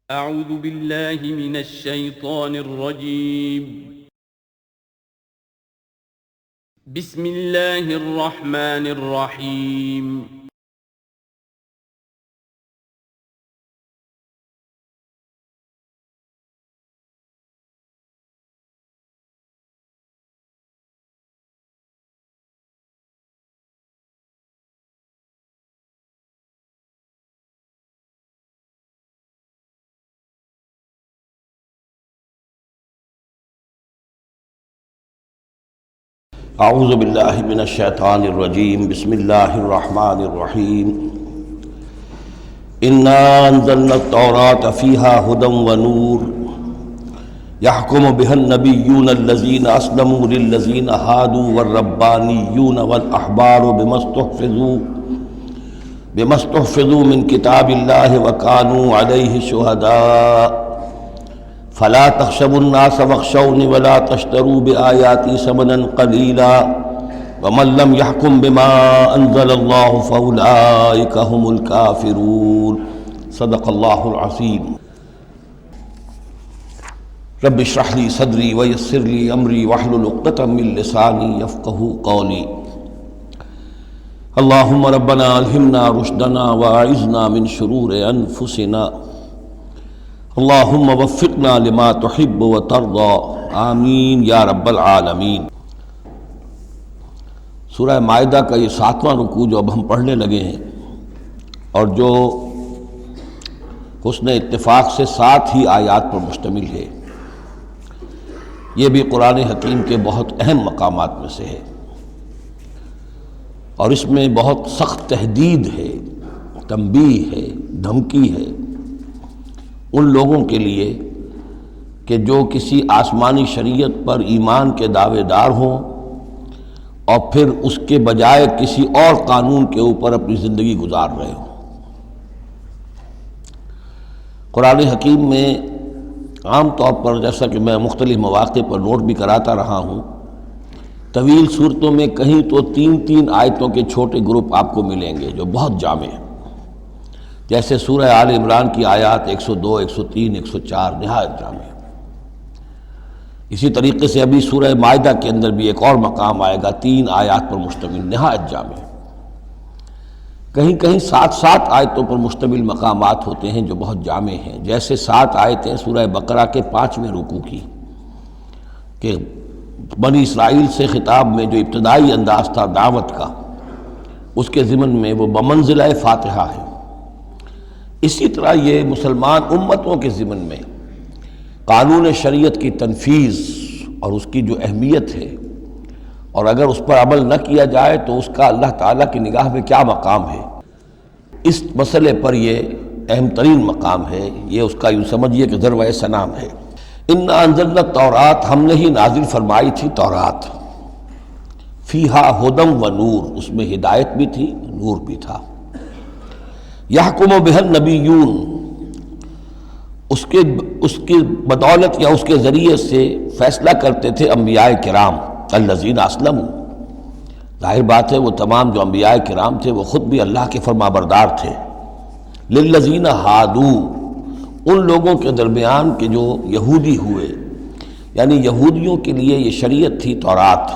اعوذ باللہ من الشیطان الرجیم بسم اللہ الرحمن الرحیم اعوذ باللہ من الشیطان الرجیم بسم اللہ الرحمن الرحیم انا انزلنا التوراة فیہا ھدی ونور یحکم بہا النبیون الذین اسلموا للذین ھادوا والربانیون والاحبار بما استحفظوا من کتاب اللہ وکانوا علیہ شہداء فلا تخشوا الناس واخشوني ولا تشتروا بآياتي ثمنا قليلا ومن لم يحكم بما أنزل الله فأولئك هم الكافرون صدق الله العظيم رب اشرح لي صدري ويسر لي أمري واحلل عقدة من لساني يفقهوا قولي اللهم ربنا ألهمنا رشدنا وأعذنا من شرور أنفسنا اللہم وفقنا لما تحب وترضى آمین یا رب العالمین۔ سورہ مائدہ کا یہ 7واں رکوع جو اب ہم پڑھنے لگے ہیں اور جو حسن اتفاق سے 7 ہی آیات پر مشتمل ہے، یہ بھی قرآن حکیم کے بہت اہم مقامات میں سے ہے اور اس میں بہت سخت تہدید ہے، تنبیہ ہے، دھمکی ہے ان لوگوں کے لیے کہ جو کسی آسمانی شریعت پر ایمان کے دعوے دار ہوں اور پھر اس کے بجائے کسی اور قانون کے اوپر اپنی زندگی گزار رہے ہوں۔ قرآن حکیم میں عام طور پر، جیسا کہ میں مختلف مواقع پر نوٹ بھی کراتا رہا ہوں، طویل صورتوں میں کہیں تو 3 آیتوں کے چھوٹے گروپ آپ کو ملیں گے جو بہت جامع ہیں، جیسے سورہ آل عمران کی آیات 102، 103، 104 نہایت جامع۔ اسی طریقے سے ابھی سورہ مائدہ کے اندر بھی ایک اور مقام آئے گا 3 آیات پر مشتمل، نہایت جامع۔ کہیں کہیں 7 آیتوں پر مشتمل مقامات ہوتے ہیں جو بہت جامع ہیں، جیسے 7 آیتیں سورہ بقرہ کے 5ویں رکوع کی کہ بنی اسرائیل سے خطاب میں جو ابتدائی انداز تھا دعوت کا، اس کے ضمن میں وہ بمنزلہ فاتحہ ہے۔ اسی طرح یہ مسلمان امتوں کے ضمن میں قانون شریعت کی تنفیذ اور اس کی جو اہمیت ہے، اور اگر اس پر عمل نہ کیا جائے تو اس کا اللہ تعالیٰ کی نگاہ میں کیا مقام ہے، اس مسئلے پر یہ اہم ترین مقام ہے۔ یہ اس کا یوں سمجھیے کہ ذروۂ سنام ہے۔ انا انزلنا التوراۃ، ہم نے ہی نازل فرمائی تھی تورات، فیہا ھدی ونور، اس میں ہدایت بھی تھی، نور بھی تھا۔ یحکم بہا النبیون، اس کی بدولت یا اس کے ذریعے سے فیصلہ کرتے تھے انبیاء کرام، الذین اسلموا، ظاہر بات ہے وہ تمام جو انبیاء کرام تھے وہ خود بھی اللہ کے فرما بردار تھے۔ للذین ھادوا، ان لوگوں کے درمیان کہ جو یہودی ہوئے، یعنی یہودیوں کے لیے یہ شریعت تھی تورات،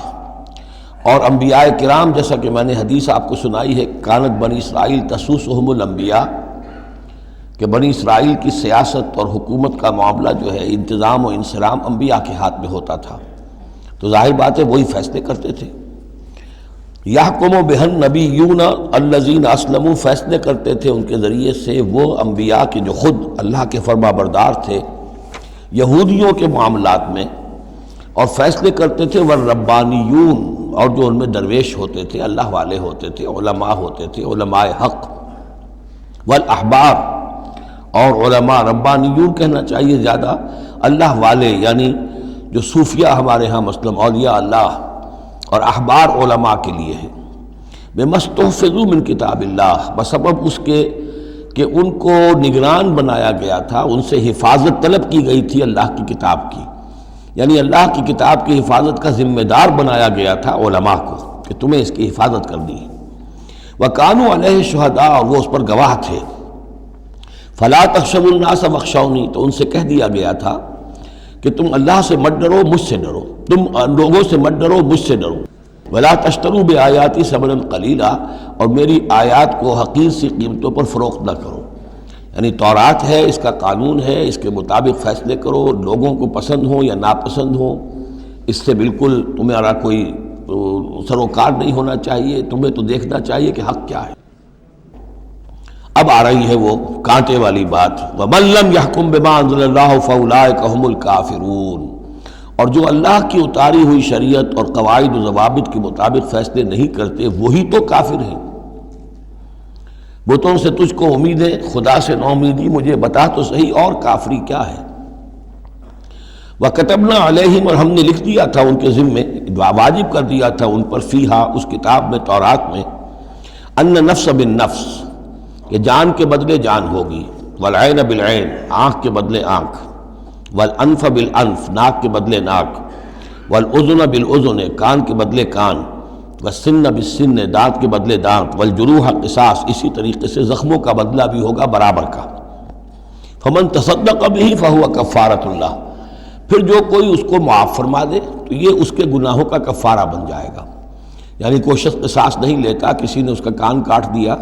اور انبیاء کرام جیسا کہ میں نے حدیث آپ کو سنائی ہے، کانت بنی اسرائیل تسوسہم الانبیاء، کہ بنی اسرائیل کی سیاست اور حکومت کا معاملہ جو ہے، انتظام و انصرام انبیاء کے ہاتھ میں ہوتا تھا، تو ظاہر بات ہے وہی فیصلے کرتے تھے۔ یحکم بہا النبیون الذین اسلموا، فیصلے کرتے تھے ان کے ذریعے سے وہ انبیاء کے جو خود اللہ کے فرما بردار تھے یہودیوں کے معاملات میں، اور فیصلے کرتے تھے والربانیون، اور جو ان میں درویش ہوتے تھے، اللہ والے ہوتے تھے، علماء ہوتے تھے، علماء حق، والاحبار، اور علماء، ربانیون کہنا چاہیے زیادہ، اللہ والے، یعنی جو صوفیہ ہمارے ہاں مثلا اولیاء اللہ، اور احبار علماء کے لیے ہے۔ بما استحفظوا من کتاب اللہ، بسبب اس کے کہ ان کو نگران بنایا گیا تھا، ان سے حفاظت طلب کی گئی تھی اللہ کی کتاب کی، یعنی اللہ کی کتاب کی حفاظت کا ذمہ دار بنایا گیا تھا علماء کو کہ تمہیں اس کی حفاظت کرنی ہے۔ وَكَانُوا عَلَيْهِ شُهَدَاءَ، اور وہ اس پر گواہ تھے۔ فلا تخشوا الناس واخشونی، تو ان سے کہہ دیا گیا تھا کہ تم اللہ سے مت ڈرو، مجھ سے ڈرو، تم لوگوں سے مت ڈرو، مجھ سے ڈرو۔ ولا تشتروا بآیاتی ثمنا قلیلا، اور میری آیات کو حقیر سی قیمتوں پر فروخت نہ کرو۔ یعنی تورات ہے، اس کا قانون ہے، اس کے مطابق فیصلے کرو، لوگوں کو پسند ہو یا ناپسند ہو، اس سے بالکل تمہارا کوئی سروکار نہیں ہونا چاہیے، تمہیں تو دیکھنا چاہیے کہ حق کیا ہے۔ اب آ رہی ہے وہ کانٹے والی بات، وَمَن لَّمْ يَحْكُم بِمَا أَنزَلَ اللَّهُ فَأُولَٰئِكَ هُمُ الْكَافِرُونَ، اور جو اللہ کی اتاری ہوئی شریعت اور قواعد و ضوابط کے مطابق فیصلے نہیں کرتے وہی تو کافر ہیں۔ بتوں سے تجھ کو امید ہے، خدا سے نا امیدی، مجھے بتا تو صحیح اور کافری کیا ہے۔ وَكَتَبْنَا عَلَيْهِمْ، اور ہم نے لکھ دیا تھا ان کے ذمے، واجب کر دیا تھا ان پر، فیہا، اس کتاب میں، تورات میں، ان نفس بالنفس، کہ جان کے بدلے جان ہوگی، والعین بالعین، آنکھ کے بدلے آنکھ، والانف بالانف، ناک کے بدلے ناک، والاذن بالاذن، کان کے بدلے کان، والسن بالسن، دانت کے بدلے دانت، والجروح قصاص، اسی طریقے سے زخموں کا بدلہ بھی ہوگا برابر کا۔ فمن تصدق به فهو کفارۃ اللہ، پھر جو کوئی اس کو معاف فرما دے تو یہ اس کے گناہوں کا کفارہ بن جائے گا۔ یعنی کوئی شخص قصاص نہیں لیتا، کسی نے اس کا کان کاٹ دیا،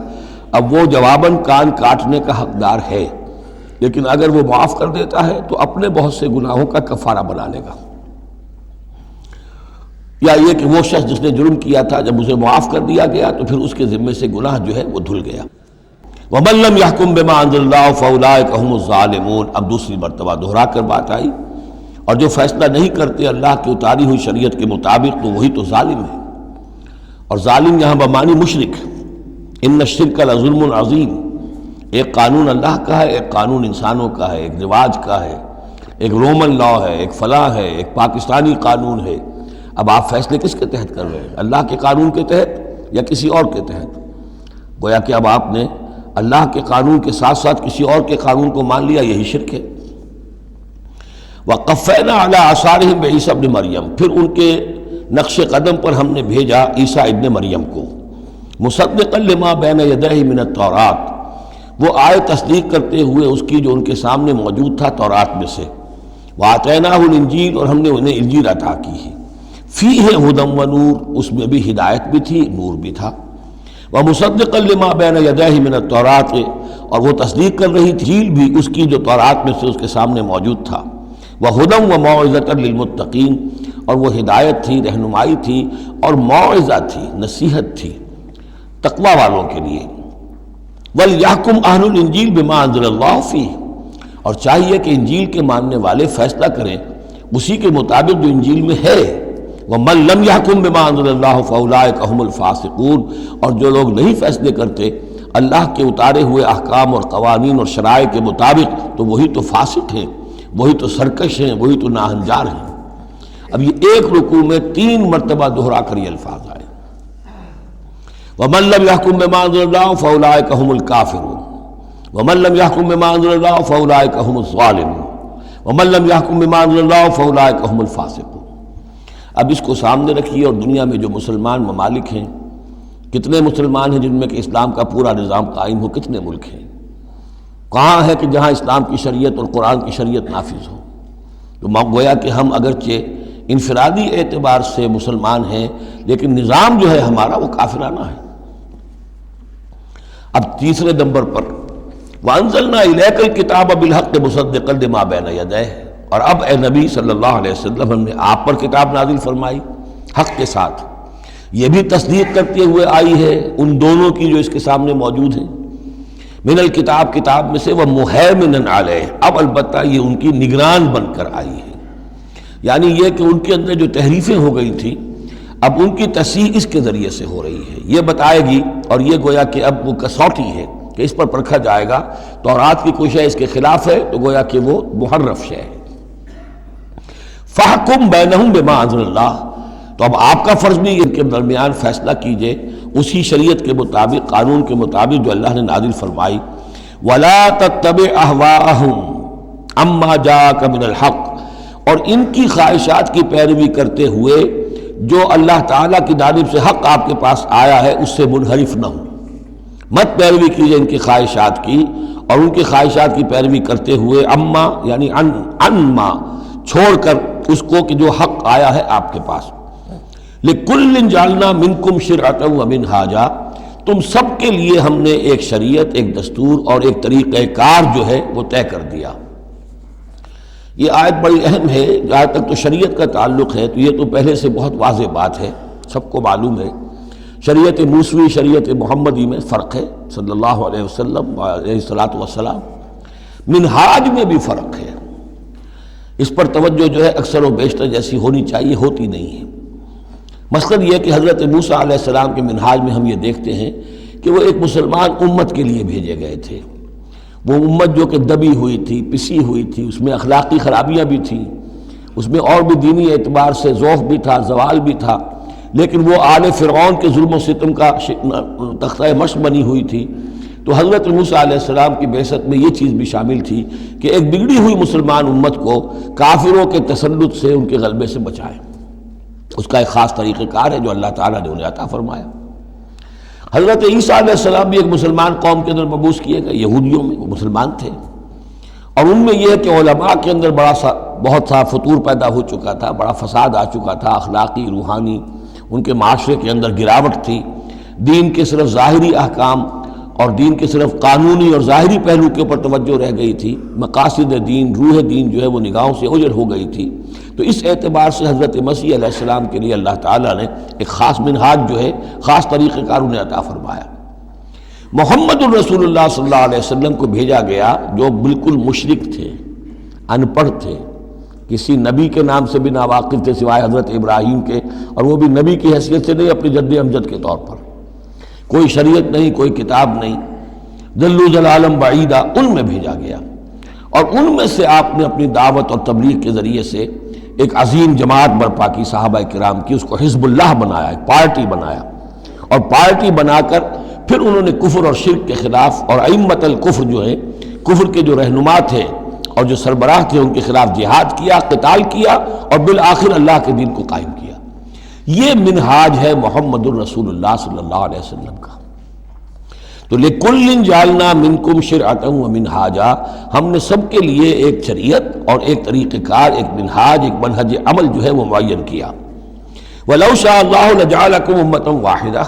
اب وہ جواباً کان کاٹنے کا حقدار ہے، لیکن اگر وہ معاف کر دیتا ہے تو اپنے بہت سے گناہوں کا کفارہ بنا لے گا۔ یا یہ کہ وہ شخص جس نے جرم کیا تھا، جب اسے معاف کر دیا گیا تو پھر اس کے ذمے سے گناہ جو ہے وہ دھل گیا۔ وَمَن لَّمْ يَحْكُم بِمَا أَنزَلَ اللَّهُ فَأُولَٰئِكَ هُمُ الظَّالِمُونَ، اب دوسری مرتبہ دہرا کر بات آئی، اور جو فیصلہ نہیں کرتے اللہ کی اتاری ہوئی شریعت کے مطابق تو وہی تو ظالم ہے۔ اور ظالم یہاں بمعنی مشرک، ان الشرک لظلم عظیم، ایک قانون اللہ کا ہے، ایک قانون انسانوں کا ہے، ایک رواج کا ہے، ایک رومن لا ہے، ایک فلاں ہے، ایک پاکستانی قانون ہے۔ اب آپ فیصلے کس کے تحت کر رہے ہیں؟ اللہ کے قانون کے تحت یا کسی اور کے تحت؟ گویا کہ اب آپ نے اللہ کے قانون کے ساتھ ساتھ کسی اور کے قانون کو مان لیا، یہی شرک ہے۔ وَقَفَّيْنَا عَلَىٰ آثَارِهِمْ بِعِیسیٰ ابْنِ مریم، پھر ان کے نقش قدم پر ہم نے بھیجا عیسیٰ ابن مریم کو، مصدقا لما بین یدیہ من التوراۃ، وہ آئے تصدیق کرتے ہوئے اس کی جو ان کے سامنے موجود تھا تورات میں سے، وآتیناہ الانجیل، اور ہم نے انہیں انجیل عطا کی ہے، فیہ ھدی و نور، اس میں بھی ہدایت بھی تھی، نور بھی تھا، ومصدقا لما بین یدیہ من التوراۃ، اور وہ تصدیق کر رہی تھی انجیل بھی اس کی جو تورات میں سے اس کے سامنے موجود تھا، وہدی و موعظۃ للمتقین، اور وہ ہدایت تھی، رہنمائی تھی اور موعظہ تھی، نصیحت تھی تقوی والوں کے لیے۔ وَلْيَحْكُمْ أَهْلُ الْإِنجِيلِ بِمَا أَنزَلَ اللَّهُ فِيهِ، اور چاہیے کہ انجیل کے ماننے والے فیصلہ کریں اسی کے مطابق جو انجیل میں ہے۔ وَمَن لَّمْ يَحْكُم بِمَا أَنزَلَ اللَّهُ فَأُولَٰئِكَ هُمُ الْفَاسِقُونَ، اور جو لوگ نہیں فیصلے کرتے اللہ کے اتارے ہوئے احکام اور قوانین اور شرائع کے مطابق تو وہی تو فاسق ہیں، وہی تو سرکش ہیں، وہی تو ناہنجار ہیں۔ اب یہ ایک رکوع میں 3 مرتبہ دہرا کر یہ الفاظ آئے، وَمَن لَّمْ يَحْكُم بِمَا أَنزَلَ اللَّهُ فَأُولَٰئِكَ هُمُ الْكَافِرُونَ وَمَن لَّمْ يَحْكُم بِمَا أَنزَلَ اللَّهُ فَأُولَٰئِكَ هُمُ الظَّالِمُونَ وَمَن لَّمْ يَحْكُم بِمَا أَنزَلَ اللَّهُ فَأُولَٰئِكَ هُمُ الْفَاسِقُونَ۔ اب اس کو سامنے رکھیے، اور دنیا میں جو مسلمان ممالک ہیں، کتنے مسلمان ہیں جن میں کہ اسلام کا پورا نظام قائم ہو؟ کتنے ملک ہیں؟ کہاں ہے کہ جہاں اسلام کی شریعت اور قرآن کی شریعت نافذ ہو؟ تو گویا کہ ہم اگرچہ انفرادی اعتبار سے مسلمان ہیں، لیکن نظام جو ہے ہمارا وہ کافرانہ ہے۔ اب تیسرے نمبر پر وَأَنزَلْنَا إِلَيْكَ الْكِتَابَ بِالْحَقِّ مُصَدِّقًا لِمَا بَيْنَ يَدَيْهِ، اور اب اے نبی صلی اللہ علیہ وسلم ہم نے آپ پر کتاب نازل فرمائی حق کے ساتھ، یہ بھی تصدیق کرتے ہوئے آئی ہے ان دونوں کی جو اس کے سامنے موجود ہیں، من الکتاب، کتاب میں سے، وَمُهَيْمِنًا عَلَيْهِ، اب البتہ یہ ان کی نگران بن کر آئی ہے، یعنی یہ کہ ان کے اندر جو تحریفیں ہو گئی تھیں اب ان کی تصحیح اس کے ذریعے سے ہو رہی ہے، یہ بتائے گی، اور یہ گویا کہ اب وہ کسوٹی ہے کہ اس پر پرکھا جائے گا۔ تورات کی کوئی شے اس کے خلاف ہے تو گویا کہ وہ محرف شے ہے۔ فَحْكُم بَيْنَهُم بِمَا أَنزَلَ اللَّهُ، تو اب آپ کا فرض بھی ان کے درمیان فیصلہ کیجئے اسی شریعت کے مطابق، قانون کے مطابق جو اللہ نے نازل فرمائی۔ وَلَا تَتَّبِعْ أَهْوَاءَهُمْ عَمَّا جَاءَكَ مِنَ الْحَقِّ، اور ان کی خواہشات کی پیروی کرتے ہوئے جو اللہ تعالیٰ کی جانب سے حق آپ کے پاس آیا ہے اس سے منحرف نہ ہو، مت پیروی کیجئے ان کی خواہشات کی، اور ان کی خواہشات کی پیروی کرتے ہوئے اما یعنی ان ما چھوڑ کر اس کو کہ جو حق آیا ہے آپ کے پاس. لِكُلٍّ جَعَلْنَا مِنْكُمْ شِرْعَةً وَمِنْهَاجًا، تم سب کے لیے ہم نے ایک شریعت، ایک دستور اور ایک طریقہ کار جو ہے وہ طے کر دیا. یہ آیت بڑی اہم ہے. جہاں تک تو شریعت کا تعلق ہے تو یہ تو پہلے سے بہت واضح بات ہے، سب کو معلوم ہے. شریعت موسوی شریعت محمدی میں فرق ہے صلی اللہ علیہ وسلم علیہ الصلاۃ والسلام. منہاج میں بھی فرق ہے. اس پر توجہ جو ہے اکثر و بیشتر جیسی ہونی چاہیے ہوتی نہیں ہے. مقصد یہ کہ حضرت موسیٰ علیہ السلام کے منہاج میں ہم یہ دیکھتے ہیں کہ وہ ایک مسلمان امت کے لیے بھیجے گئے تھے. وہ امت جو کہ دبی ہوئی تھی، پسی ہوئی تھی، اس میں اخلاقی خرابیاں بھی تھیں، اس میں اور بھی دینی اعتبار سے ذوف بھی تھا، زوال بھی تھا، لیکن وہ آل فرعون کے ظلم و ستم کا تختہ مشق بنی ہوئی تھی. تو حضرت موسیٰ علیہ السلام کی بعثت میں یہ چیز بھی شامل تھی کہ ایک بگڑی ہوئی مسلمان امت کو کافروں کے تسلط سے، ان کے غلبے سے بچائیں. اس کا ایک خاص طریقہ کار ہے جو اللہ تعالیٰ نے انہیں عطا فرمایا. حضرت عیسیٰ علیہ السلام بھی ایک مسلمان قوم کے اندر مبعوث کیے گئے، یہودیوں میں، وہ مسلمان تھے. اور ان میں یہ ہے کہ علماء کے اندر بہت سا فتور پیدا ہو چکا تھا، بڑا فساد آ چکا تھا، اخلاقی، روحانی، ان کے معاشرے کے اندر گراوٹ تھی. دین کے صرف ظاہری احکام اور دین کے صرف قانونی اور ظاہری پہلو کے اوپر توجہ رہ گئی تھی. مقاصد دین، روح دین جو ہے وہ نگاہوں سے اوجھل ہو گئی تھی. تو اس اعتبار سے حضرت مسیح علیہ السلام کے لیے اللہ تعالیٰ نے ایک خاص منہاج جو ہے، خاص طریقہ کار انہیں عطا فرمایا. محمد الرسول اللہ صلی اللہ علیہ وسلم کو بھیجا گیا جو بالکل مشرک تھے، ان پڑھ تھے، کسی نبی کے نام سے بھی ناواقف تھے سوائے حضرت ابراہیم کے، اور وہ بھی نبی کی حیثیت سے نہیں، اپنی جد امجد کے طور پر. کوئی شریعت نہیں، کوئی کتاب نہیں، ضلوا ضلالا بعیدا، ان میں بھیجا گیا. اور ان میں سے آپ نے اپنی دعوت اور تبلیغ کے ذریعے سے ایک عظیم جماعت برپا کی صحابہ کرام کی، اس کو حزب اللہ بنایا، ایک پارٹی بنایا. اور پارٹی بنا کر پھر انہوں نے کفر اور شرک کے خلاف، اور ائمۃ الکفر جو ہیں، کفر کے جو رہنما تھے اور جو سربراہ تھے، ان کے خلاف جہاد کیا، قتال کیا، اور بالآخر اللہ کے دین کو قائم کیا. یہ منہاج ہے محمد الرسول اللہ صلی اللہ علیہ وسلم کا. تو لِكُلٍّ جَعَلْنَا مِنْكُمْ شِرْعَةً وَمِنْهَاجًا، ہم نے سب کے لیے ایک شریعت اور ایک طریقہ کار، ایک منہاج، ایک منہج عمل جو ہے وہ معین کیا. وَلَوْ شَاءَ اللَّهُ لَجَعَلَكُمْ أُمَّةً وَاحِدَةً،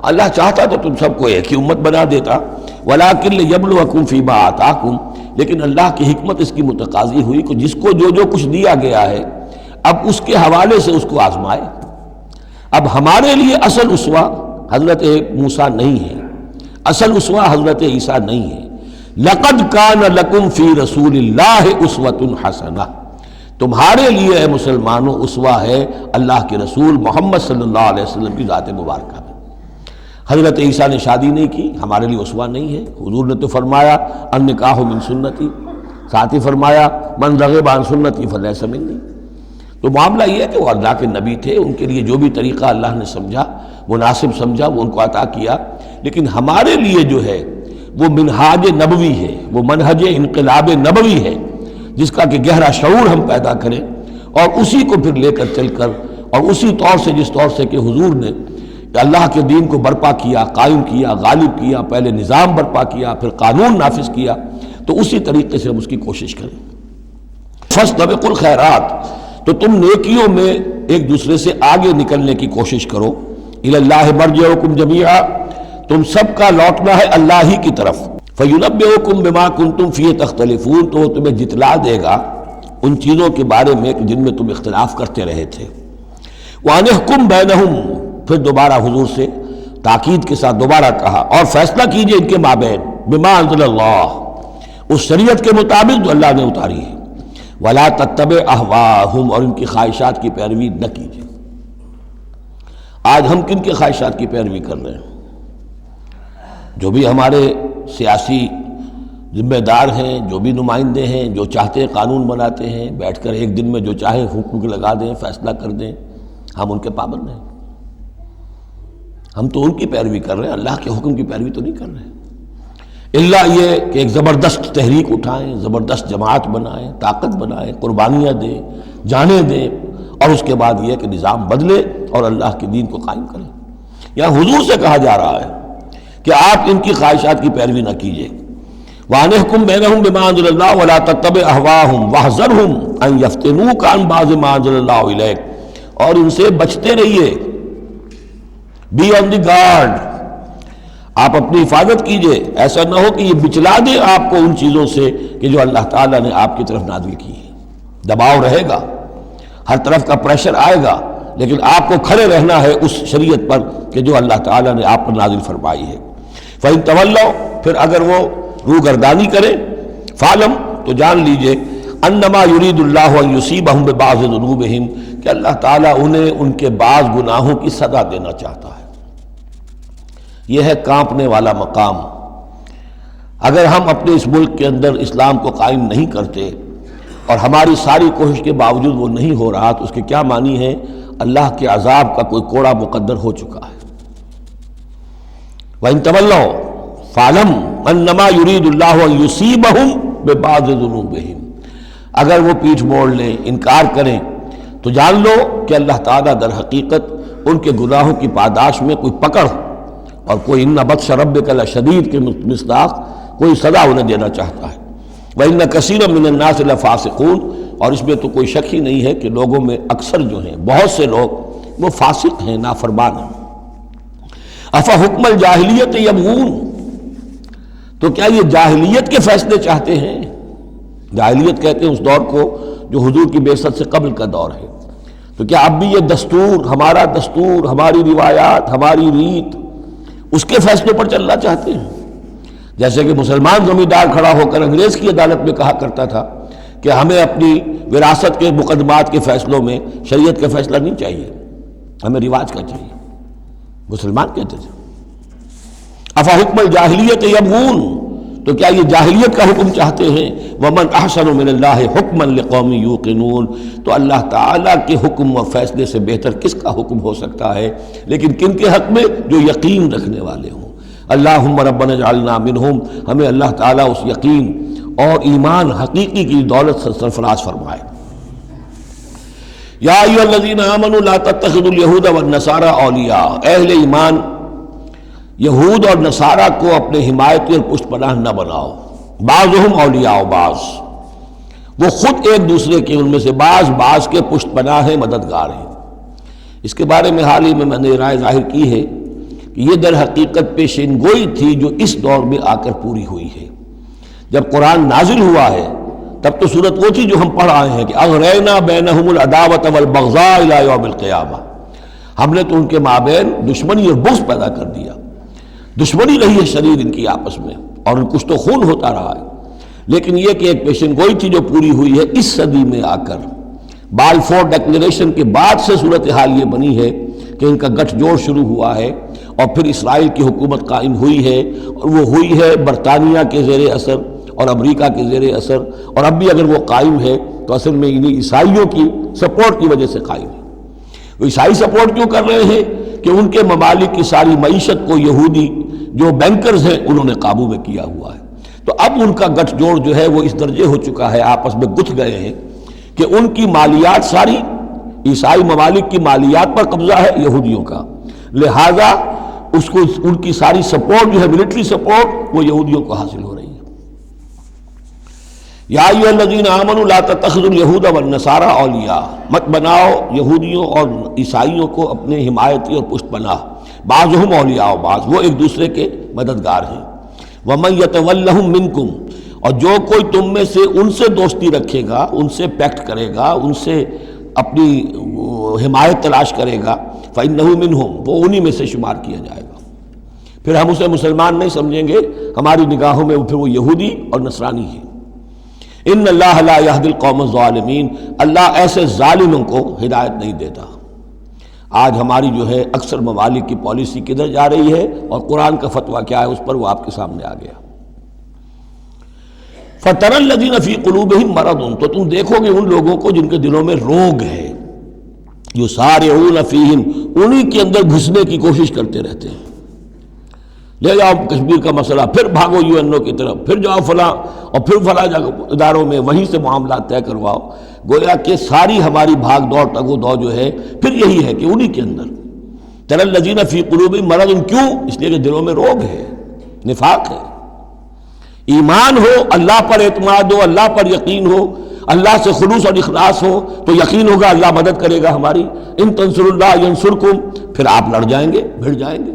اللہ چاہتا تو تم سب کو ایک ہی امت بنا دیتا. وَلَكِنْ لِيَبْلُوَكُمْ فِي مَا آتَاكُمْ، لیکن اللہ کی حکمت اس کی متقاضی ہوئی کہ جس کو جو کچھ دیا گیا ہے اب اس کے حوالے سے اس کو آزمائے. اب ہمارے لیے اصل اسوہ حضرت موسیٰ نہیں ہے، اصل اسوہ حضرت عیسیٰ نہیں ہے. لَقَدْ كَانَ لَكُمْ فِي رَسُولِ اللَّهِ أُسْوَةٌ حَسَنَةٌ، تمہارے لیے اے مسلمانوں اسوہ ہے اللہ کے رسول محمد صلی اللہ علیہ وسلم کی ذات مبارکہ میں. حضرت عیسیٰ نے شادی نہیں کی، ہمارے لیے اسوہ نہیں ہے. حضور نے تو فرمایا النکاح من سنتی، ساتھ ہی فرمایا من رغب عن سنتی فلیس منی. تو معاملہ یہ ہے کہ وہ اللہ کے نبی تھے، ان کے لیے جو بھی طریقہ اللہ نے سمجھا، مناسب سمجھا، وہ ان کو عطا کیا. لیکن ہمارے لیے جو ہے وہ منہاج نبوی ہے، وہ منہج انقلاب نبوی ہے، جس کا کہ گہرا شعور ہم پیدا کریں اور اسی کو پھر لے کر چل کر، اور اسی طور سے جس طور سے کہ حضور نے اللہ کے دین کو برپا کیا، قائم کیا، غالب کیا، پہلے نظام برپا کیا، پھر قانون نافذ کیا، تو اسی طریقے سے ہم اس کی کوشش کریں. فاستبقوا الخیرات، تو تم نیکیوں میں ایک دوسرے سے آگے نکلنے کی کوشش کرو. الی اللہ مرجعکم جمیعا، تم سب کا لوٹنا ہے اللہ ہی کی طرف. فینبئکم بما کنتم فیہ تختلفون، تو وہ تمہیں جتلا دے گا ان چیزوں کے بارے میں جن میں تم اختلاف کرتے رہے تھے. وان احکم بینہم، پھر دوبارہ حضور سے تاکید کے ساتھ دوبارہ کہا اور فیصلہ کیجئے ان کے مابین بما انزل اللہ، اس شریعت کے مطابق جو اللہ نے اتاری ہے. ولا تتبع اہواہم، اور ان کی خواہشات کی پیروی نہ کیجیے. آج ہم کن کے خواہشات کی پیروی کر رہے ہیں؟ جو بھی ہمارے سیاسی ذمہ دار ہیں، جو بھی نمائندے ہیں، جو چاہتے ہیں قانون بناتے ہیں، بیٹھ کر ایک دن میں جو چاہے حکم لگا دیں، فیصلہ کر دیں، ہم ان کے پابند ہیں. ہم تو ان کی پیروی کر رہے ہیں، اللہ کے حکم کی پیروی تو نہیں کر رہے. اللہ یہ کہ ایک زبردست تحریک اٹھائیں، زبردست جماعت بنائیں، طاقت بنائیں، قربانیاں دیں، جانیں دیں، اور اس کے بعد یہ کہ نظام بدلے اور اللہ کے دین کو قائم کریں. یہاں حضور سے کہا جا رہا ہے کہ آپ ان کی خواہشات کی پیروی نہ کیجیے. وَأَنِحْكُم بَيْنَهُم بِمَا أَنزَلَ اللَّهُ وَلَا تَتَّبِعْ أَهْوَاءَهُمْ وَاحْذَرْهُمْ أَن يَفْتِنُوكَ عَن بَعْضِ مَا أَنزَلَ اللَّهُ إِلَيْكَ، اور ان سے بچتے رہیے. بی آن دی گارڈ، آپ اپنی حفاظت کیجئے. ایسا نہ ہو کہ یہ بچلا دے آپ کو ان چیزوں سے کہ جو اللہ تعالیٰ نے آپ کی طرف نازل کی ہے. دباؤ رہے گا، ہر طرف کا پریشر آئے گا، لیکن آپ کو کھڑے رہنا ہے اس شریعت پر کہ جو اللہ تعالیٰ نے آپ پر نازل فرمائی ہے. فَإِن تَوَلَّوْا، پھر اگر وہ روگردانی کرے، فَاعْلَمْ، تو جان لیجئے، اَنَّمَا يُرِيدُ اللَّهُ أَن يُصِيبَهُم بِبَعْضِ ذُنُوبِهِمْ، کہ اللہ تعالیٰ انہیں ان کے بعض گناہوں کی سزا دینا چاہتا ہے. یہ ہے کانپنے والا مقام. اگر ہم اپنے اس ملک کے اندر اسلام کو قائم نہیں کرتے اور ہماری ساری کوشش کے باوجود وہ نہیں ہو رہا، تو اس کے کیا معنی ہے؟ اللہ کے عذاب کا کوئی کوڑا مقدر ہو چکا ہے. وَإِن تَوَلَّوْا فَاعْلَمْ أَنَّمَا يُرِيدُ اللَّهُ أَن يُصِيبَهُم بِبَعْضِ ذُنُوبِهِمْ، اگر وہ پیٹھ موڑ لیں، انکار کریں، تو جان لو کہ اللہ تعالیٰ در حقیقت ان کے گناہوں کی پاداش میں کوئی پکڑ اور کوئی اِنَّ بَطْشَ رَبِّكَ لَشَدِيدٌ کے مصداق کوئی سزا انہیں دینا چاہتا ہے. وَإِنَّ كَثِيرًا مِّنَ النَّاسِ لَفَاسِقُونَ، اور اس میں تو کوئی شک ہی نہیں ہے کہ لوگوں میں اکثر جو ہیں، بہت سے لوگ وہ فاسق ہیں، نافرمان ہیں. أَفَحُكْمَ الْجَاهِلِيَّةِ يَبْغُونَ، تو کیا یہ جاہلیت کے فیصلے چاہتے ہیں؟ جاہلیت کہتے ہیں اس دور کو جو حضور کی بعثت سے قبل کا دور ہے. تو کیا اب بھی یہ دستور، ہمارا دستور، ہماری روایات، ہماری ریت، اس کے فیصلوں پر چلنا چاہتے ہیں؟ جیسے کہ مسلمان زمیندار کھڑا ہو کر انگریز کی عدالت میں کہا کرتا تھا کہ ہمیں اپنی وراثت کے مقدمات کے فیصلوں میں شریعت کا فیصلہ نہیں چاہیے، ہمیں رواج کا چاہیے. مسلمان کہتے تھے. افحکم الجاہلیت یبغون، تو کیا یہ جاہلیت کا حکم چاہتے ہیں؟ ومن احسن من اللہ حکما لقوم یوقنون، تو اللہ تعالیٰ کے حکم و فیصلے سے بہتر کس کا حکم ہو سکتا ہے؟ لیکن کن کے حق میں؟ جو یقین رکھنے والے ہوں. اللہم ربنا اجعلنا منہم، ہمیں اللہ تعالیٰ اس یقین اور ایمان حقیقی کی دولت سے سرفراز فرمائے. یا ایھا الذین آمنوا لا تتخذوا اليہود والنصارى اولیاء، اہل ایمان یہود اور نصارہ کو اپنے حمایتی اور پشت پناہ نہ بناؤ. بعضهم اولیاء بعض، وہ خود ایک دوسرے کے ان میں سے بعض کے پشت پناہ ہیں، مددگار ہیں. اس کے بارے میں حال ہی میں نے رائے ظاہر کی ہے کہ یہ در حقیقت پیشین گوئی تھی جو اس دور میں آ کر پوری ہوئی ہے. جب قرآن نازل ہوا ہے تب تو صورت وہ تھی جو ہم پڑھ آئے ہیں کہ اغرینا بینہم العداوۃ والبغضاء الی یوم القیامہ، ہم نے تو ان کے مابین دشمنی اور بغض پیدا کر دیا. دشمنی رہی ہے شدید ان کی آپس میں، اور کچھ تو خون ہوتا رہا ہے. لیکن یہ کہ ایک پیشن گوئی تھی جو پوری ہوئی ہے اس صدی میں آ کر. بالفور ڈکلیریشن کے بعد سے صورتحال یہ بنی ہے کہ ان کا گٹھ جوڑ شروع ہوا ہے، اور پھر اسرائیل کی حکومت قائم ہوئی ہے، اور وہ ہوئی ہے برطانیہ کے زیر اثر اور امریکہ کے زیر اثر، اور اب بھی اگر وہ قائم ہے تو اصل میں انہیں عیسائیوں کی سپورٹ کی وجہ سے قائم ہے. وہ عیسائی سپورٹ کیوں کر رہے ہیں؟ کہ ان کے ممالک کی ساری معیشت کو یہودی جو بینکرز ہیں انہوں نے قابو میں کیا ہوا ہے. تو اب ان کا گٹھ جوڑ جو ہے وہ اس درجے ہو چکا ہے، آپس میں گتھ گئے ہیں کہ ان کی مالیات ساری عیسائی ممالک کی مالیات پر قبضہ ہے یہودیوں کا، لہذا اس کو ان کی ساری سپورٹ جو ہے ملٹری سپورٹ وہ یہودیوں کو حاصل ہو رہی ہے. یا ایھا الذین آمنوا لا تتخذوا اليہود والنصارى اولیاء، مت بناؤ یہودیوں اور عیسائیوں کو اپنے حمایتی اور پشت پناہ. بعضهم اولیاء بعض، وہ ایک دوسرے کے مددگار ہیں. ومن یتولہم منکم، اور جو کوئی تم میں سے ان سے دوستی رکھے گا، ان سے پیکٹ کرے گا، ان سے اپنی حمایت تلاش کرے گا، فإنہ منہم، وہ انہی میں سے شمار کیا جائے گا. پھر ہم اسے مسلمان نہیں سمجھیں گے، ہماری نگاہوں میں پھر وہ یہودی اور نصرانی ہے. ان اللہ لا یہدی القوم الظالمین، اللہ ایسے ظالموں کو ہدایت نہیں دیتا. آج ہماری جو ہے اکثر ممالک کی پالیسی کدھر جا رہی ہے اور قرآن کا فتویٰ کیا ہے اس پر وہ آپ کے سامنے آ گیا. فَتَرَى الَّذِينَ فِي قُلُوبِهِم مَرَضٌ، تو تم دیکھو گے ان لوگوں کو جن کے دلوں میں روگ ہے. يُسَارِعُونَ فِيهِمْ، انہی کے اندر گھسنے کی کوشش کرتے رہتے ہیں. لے جاؤ کشمیر کا مسئلہ، پھر بھاگو UN کی طرف، پھر جاؤ فلاں اور پھر فلاں اداروں میں وہیں سے معاملات طے کرواؤ. گویا کہ ساری ہماری بھاگ دوڑ تگ و دو جو ہے پھر یہی ہے کہ انہی کے اندر. تَرَى الَّذِينَ فِي قُلُوبِهِم مَرَضٌ، کیوں؟ اس لیے کہ دلوں میں روگ ہے، نفاق ہے. ایمان ہو، اللہ پر اعتماد ہو، اللہ پر یقین ہو، اللہ سے خلوص اور اخلاص ہو تو یقین ہوگا اللہ مدد کرے گا ہماری۔ ان تنصر اللہ ینصرکم، پھر آپ لڑ جائیں گے، بھڑ جائیں گے۔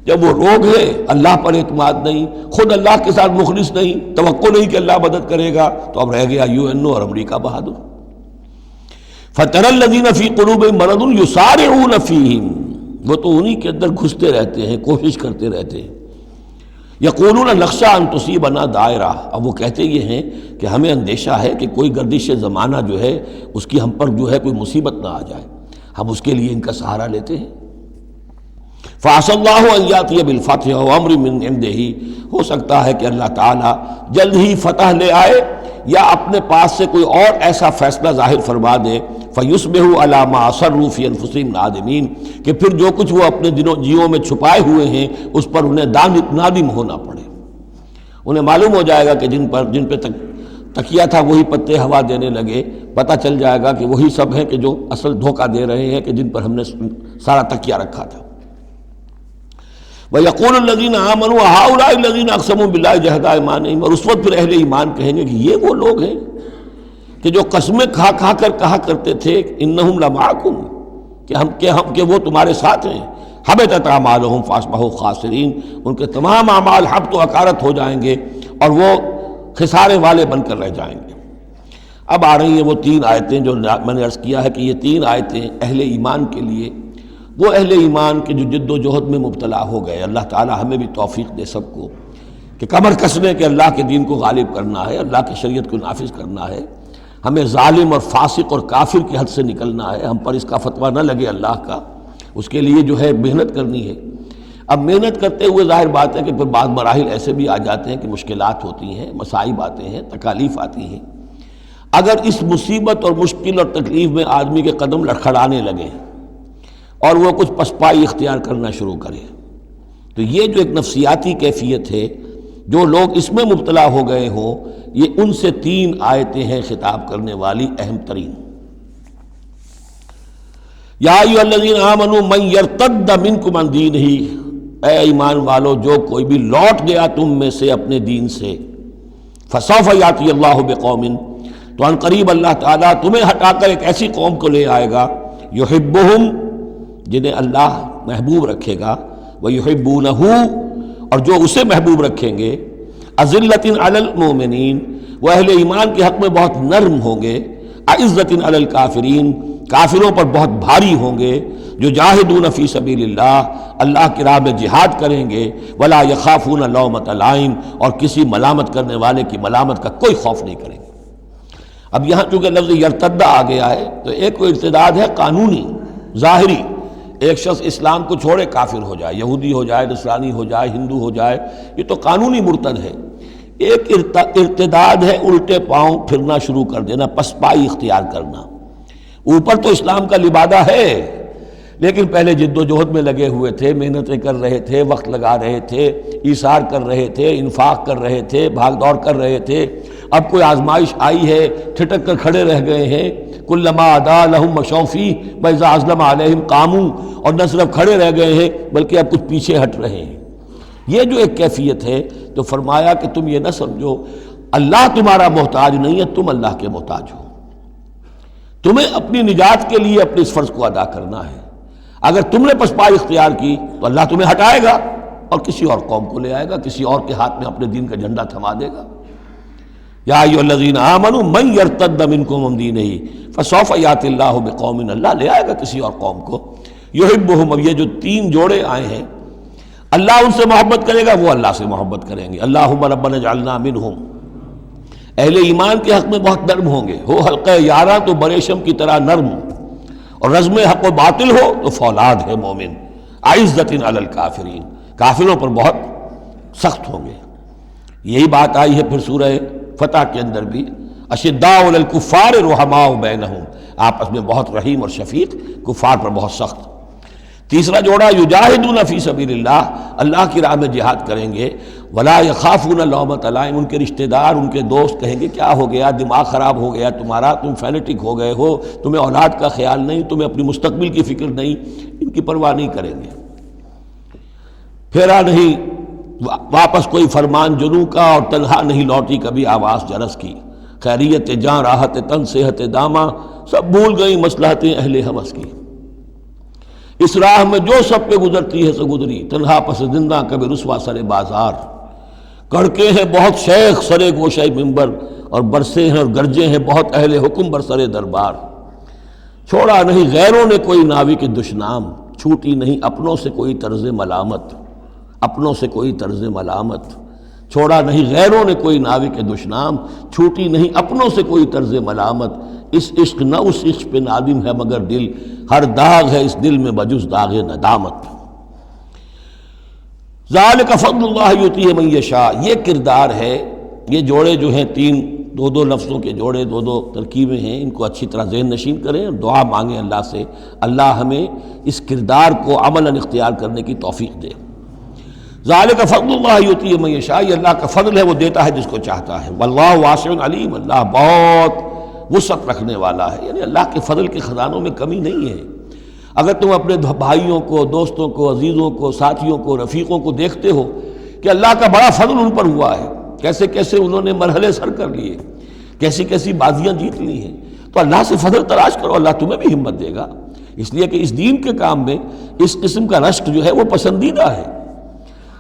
جب وہ روگ ہے، اللہ پر اعتماد نہیں، خود اللہ کے ساتھ مخلص نہیں، توقع نہیں کہ اللہ مدد کرے گا، تو اب رہ گیا UN اور امریکہ بہادر۔ فَتَرَى الَّذِينَ فِي قُلُوبِهِم مَرَضٌ يُسَارِعُونَ فِيهِمْ، وہ تو انہی کے اندر گھستے رہتے ہیں، کوشش کرتے رہتے ہیں۔ یقولون نخشیٰ ان تصیبنا دائرہ، اب وہ کہتے یہ ہیں کہ ہمیں اندیشہ ہے کہ کوئی گردش زمانہ جو ہے اس کی ہم پر جو ہے کوئی مصیبت نہ آ جائے، ہم اس کے لیے ان کا سہارا لیتے ہیں۔ فَعَسَى اللَّهُ أَن يَأْتِيَ بِالْفَتْحِ وَأَمْرٍ مِّنْ عِنْدِهِ، ہو سکتا ہے کہ اللہ تعالیٰ جلد ہی فتح لے آئے یا اپنے پاس سے کوئی اور ایسا فیصلہ ظاہر فرما دے، فَيُصْبِحُوا عَلَىٰ مَا أَصَرُّوا فِي أَنفُسِهِمْ نَادِمِينَ، کہ پھر جو کچھ وہ اپنے جیوں میں چھپائے ہوئے ہیں اس پر انہیں نادم ہونا پڑے۔ انہیں معلوم ہو جائے گا کہ جن پہ تکیہ تھا وہی پتے ہوا دینے لگے، پتہ چل جائے گا کہ وہی سب ہیں کہ جو اصل دھوکہ دے رہے ہیں، کہ جن پر ہم نے سارا تکیہ رکھا تھا۔ وَيَقُولُ الَّذِينَ آمَنُوا هَؤُلَاءِ الَّذِينَ أَقْسَمُوا بِاللَّهِ جَهْدَ أَيْمَانِهِمْ، اور اس وقت پھر اہل ایمان کہیں گے کہ یہ وہ لوگ ہیں کہ جو قسمیں کھا کھا کر کہا کرتے تھے إِنَّهُمْ لَمَعَكُمْ، کہ وہ تمہارے ساتھ ہیں۔ حَبِطَتْ أَعْمَالُهُمْ فَأَصْبَحُوا خَاسِرِينَ، ان کے تمام اعمال حبط و اکارت ہو جائیں گے اور وہ خسارے والے بن کر رہ جائیں گے۔ اب آ رہی ہیں وہ تین آیتیں جو میں نے عرض کیا ہے کہ یہ تین آیتیں اہل ایمان کے لیے، وہ اہل ایمان کے جو جد و جہد میں مبتلا ہو گئے، اللہ تعالی ہمیں بھی توفیق دے سب کو کہ کمر کسنے کے اللہ کے دین کو غالب کرنا ہے، اللہ کی شریعت کو نافذ کرنا ہے، ہمیں ظالم اور فاسق اور کافر کی حد سے نکلنا ہے، ہم پر اس کا فتویٰ نہ لگے اللہ کا، اس کے لیے جو ہے محنت کرنی ہے۔ اب محنت کرتے ہوئے ظاہر بات ہے کہ پھر بعض مراحل ایسے بھی آ جاتے ہیں کہ مشکلات ہوتی ہیں، مصائب آتے ہیں، تکالیف آتی ہیں۔ اگر اس مصیبت اور مشکل اور تکلیف میں آدمی کے قدم لڑکھڑانے لگے اور وہ کچھ پسپائی اختیار کرنا شروع کرے، تو یہ جو ایک نفسیاتی کیفیت ہے، جو لوگ اس میں مبتلا ہو گئے ہوں، یہ ان سے تین آیتیں ہیں خطاب کرنے والی اہم ترین۔ یا ایھا الذین آمنوا من یرتد منکم عن دینہ، اے ایمان والو جو کوئی بھی لوٹ گیا تم میں سے اپنے دین سے، فسوف یاتی اللہ بقوم، تو ان قریب اللہ تعالیٰ تمہیں ہٹا کر ایک ایسی قوم کو لے آئے گا، یحبہم، جنہیں اللہ محبوب رکھے گا، وَيُحِبُّونَهُ، اور جو اسے محبوب رکھیں گے، أَذِلَّةٍ عَلَى الْمُؤْمِنِينَ، وہ اہل ایمان کے حق میں بہت نرم ہوں گے، أَعِزَّةٍ عَلَى الْكَافِرِينَ، کافروں پر بہت بھاری ہوں گے، جو جاہدون فی سبیل اللہ کی راہ میں جہاد کریں گے، وَلَا يَخَافُونَ لَوْمَةَ لَائِمٍ، اور کسی ملامت کرنے والے کی ملامت کا کوئی خوف نہیں کریں گے۔ اب یہاں چونکہ لفظ یرتدہ آ گیا ہے تو ایک کوئی ارتداد ہے قانونی ظاہری، ایک شخص اسلام کو چھوڑے کافر ہو جائے، یہودی ہو جائے، نصرانی ہو جائے، ہندو ہو جائے، یہ تو قانونی مرتد ہے۔ ایک ارتداد ہے الٹے پاؤں پھرنا شروع کر دینا، پسپائی اختیار کرنا۔ اوپر تو اسلام کا لبادہ ہے، لیکن پہلے جد و جہد میں لگے ہوئے تھے، محنتیں کر رہے تھے، وقت لگا رہے تھے، ایثار کر رہے تھے، انفاق کر رہے تھے، بھاگ دوڑ کر رہے تھے، اب کوئی آزمائش آئی ہے ٹھٹک کر کھڑے رہ گئے ہیں۔ کلما ادا لہم مشوا فیہ واذا اظلم علیہم قاموا، اور نہ صرف کھڑے رہ گئے ہیں بلکہ اب کچھ پیچھے ہٹ رہے ہیں۔ یہ جو ایک کیفیت ہے تو فرمایا کہ تم یہ نہ سمجھو اللہ تمہارا محتاج نہیں ہے، تم اللہ کے محتاج ہو، تمہیں اپنی نجات کے لیے اپنے اس فرض کو ادا کرنا ہے۔ اگر تم نے پسپائی اختیار کی تو اللہ تمہیں ہٹائے گا اور کسی اور قوم کو لے آئے گا، کسی اور کے ہاتھ میں اپنے دین کا جھنڈا تھما دے گا۔ یا ایھا الذین آمنوا من یرتد منکم عن دینہ فسوف یاتی اللہ بقوم، اللہ لے آئے گا کسی اور قوم کو، یحبہم، اب یہ جو تین جوڑے آئے ہیں، اللہ ان سے محبت کرے گا، وہ اللہ سے محبت کریں گے۔ اللہم ربنا اجعلنا منہم، اہل ایمان کے حق میں بہت نرم ہوں گے، ہو حلقہ یاراں تو بریشم کی طرح نرم، اور رزم حق و باطل ہو تو فولاد ہے مومن، عزت علی الکافرین، کافروں پر بہت سخت ہوں گے۔ یہی بات آئی ہے پھر سورہ فتح کے اندر بھی، اشداء علی الکفار رحماء بینہم، آپس میں بہت رحیم اور شفیق، کفار پر بہت سخت۔ تیسرا جوڑا یجاہدون فی سبیل اللہ، اللہ کی راہ میں جہاد کریں گے، ولا یخافون لومۃ لائم، ان کے رشتہ دار، ان کے دوست کہیں گے کیا ہو گیا، دماغ خراب ہو گیا تمہارا، تم فینیٹک ہو گئے ہو، تمہیں اولاد کا خیال نہیں، تمہیں اپنی مستقبل کی فکر نہیں، ان کی پرواہ نہیں کریں گے۔ پھیرا نہیں واپس کوئی فرمان جنوں کا، اور تنہا نہیں لوٹی کبھی آواز جرس کی، خیریت جاں راحت تن صحت داماں، سب بھول گئی مصلحتیں اہل ہوس کی، اس راہ میں جو سب پہ گزرتی ہے سو گزری، تنہا پس زندہ کبھی رسوا سر بازار، کڑکے ہیں بہت شیخ سرے گوشہ منبر، اور برسے ہیں اور گرجے ہیں بہت اہل حکم بر سر دربار، چھوڑا نہیں غیروں نے کوئی ناوی کے دشنام، چھوٹی نہیں اپنوں سے کوئی طرز ملامت، اپنوں سے کوئی طرز ملامت، چھوڑا نہیں غیروں نے کوئی ناوی کے دشنام، چھوٹی نہیں اپنوں سے کوئی طرز ملامت، اس عشق نہ اس عشق پہ نادم ہے مگر دل، ہر داغ ہے اس دل میں بجز داغ ندامت۔ ذالک فضل اللہ یؤتیہ من یشاء، یہ کردار ہے، یہ جوڑے جو ہیں تین دو دو لفظوں کے جوڑے، دو دو ترکیبیں ہیں، ان کو اچھی طرح ذہن نشین کریں اور دعا مانگیں اللہ سے، اللہ ہمیں اس کردار کو عملاً اختیار کرنے کی توفیق دے۔ ذالک فضل اللہ یؤتیہ من یشاء، یہ اللہ کا فضل ہے، وہ دیتا ہے جس کو چاہتا ہے، واللہ واسع علیم، اللہ بہت وسعت رکھنے والا ہے، یعنی اللہ کے فضل کے خزانوں میں کمی نہیں ہے۔ اگر تم اپنے بھائیوں کو، دوستوں کو، عزیزوں کو، ساتھیوں کو، رفیقوں کو دیکھتے ہو کہ اللہ کا بڑا فضل ان پر ہوا ہے، کیسے کیسے انہوں نے مرحلے سر کر لیے، کیسی کیسی بازیاں جیت لی ہیں، تو اللہ سے فضل تلاش کرو، اللہ تمہیں بھی ہمت دے گا، اس لیے کہ اس دین کے کام میں اس قسم کا رشک جو ہے وہ پسندیدہ ہے۔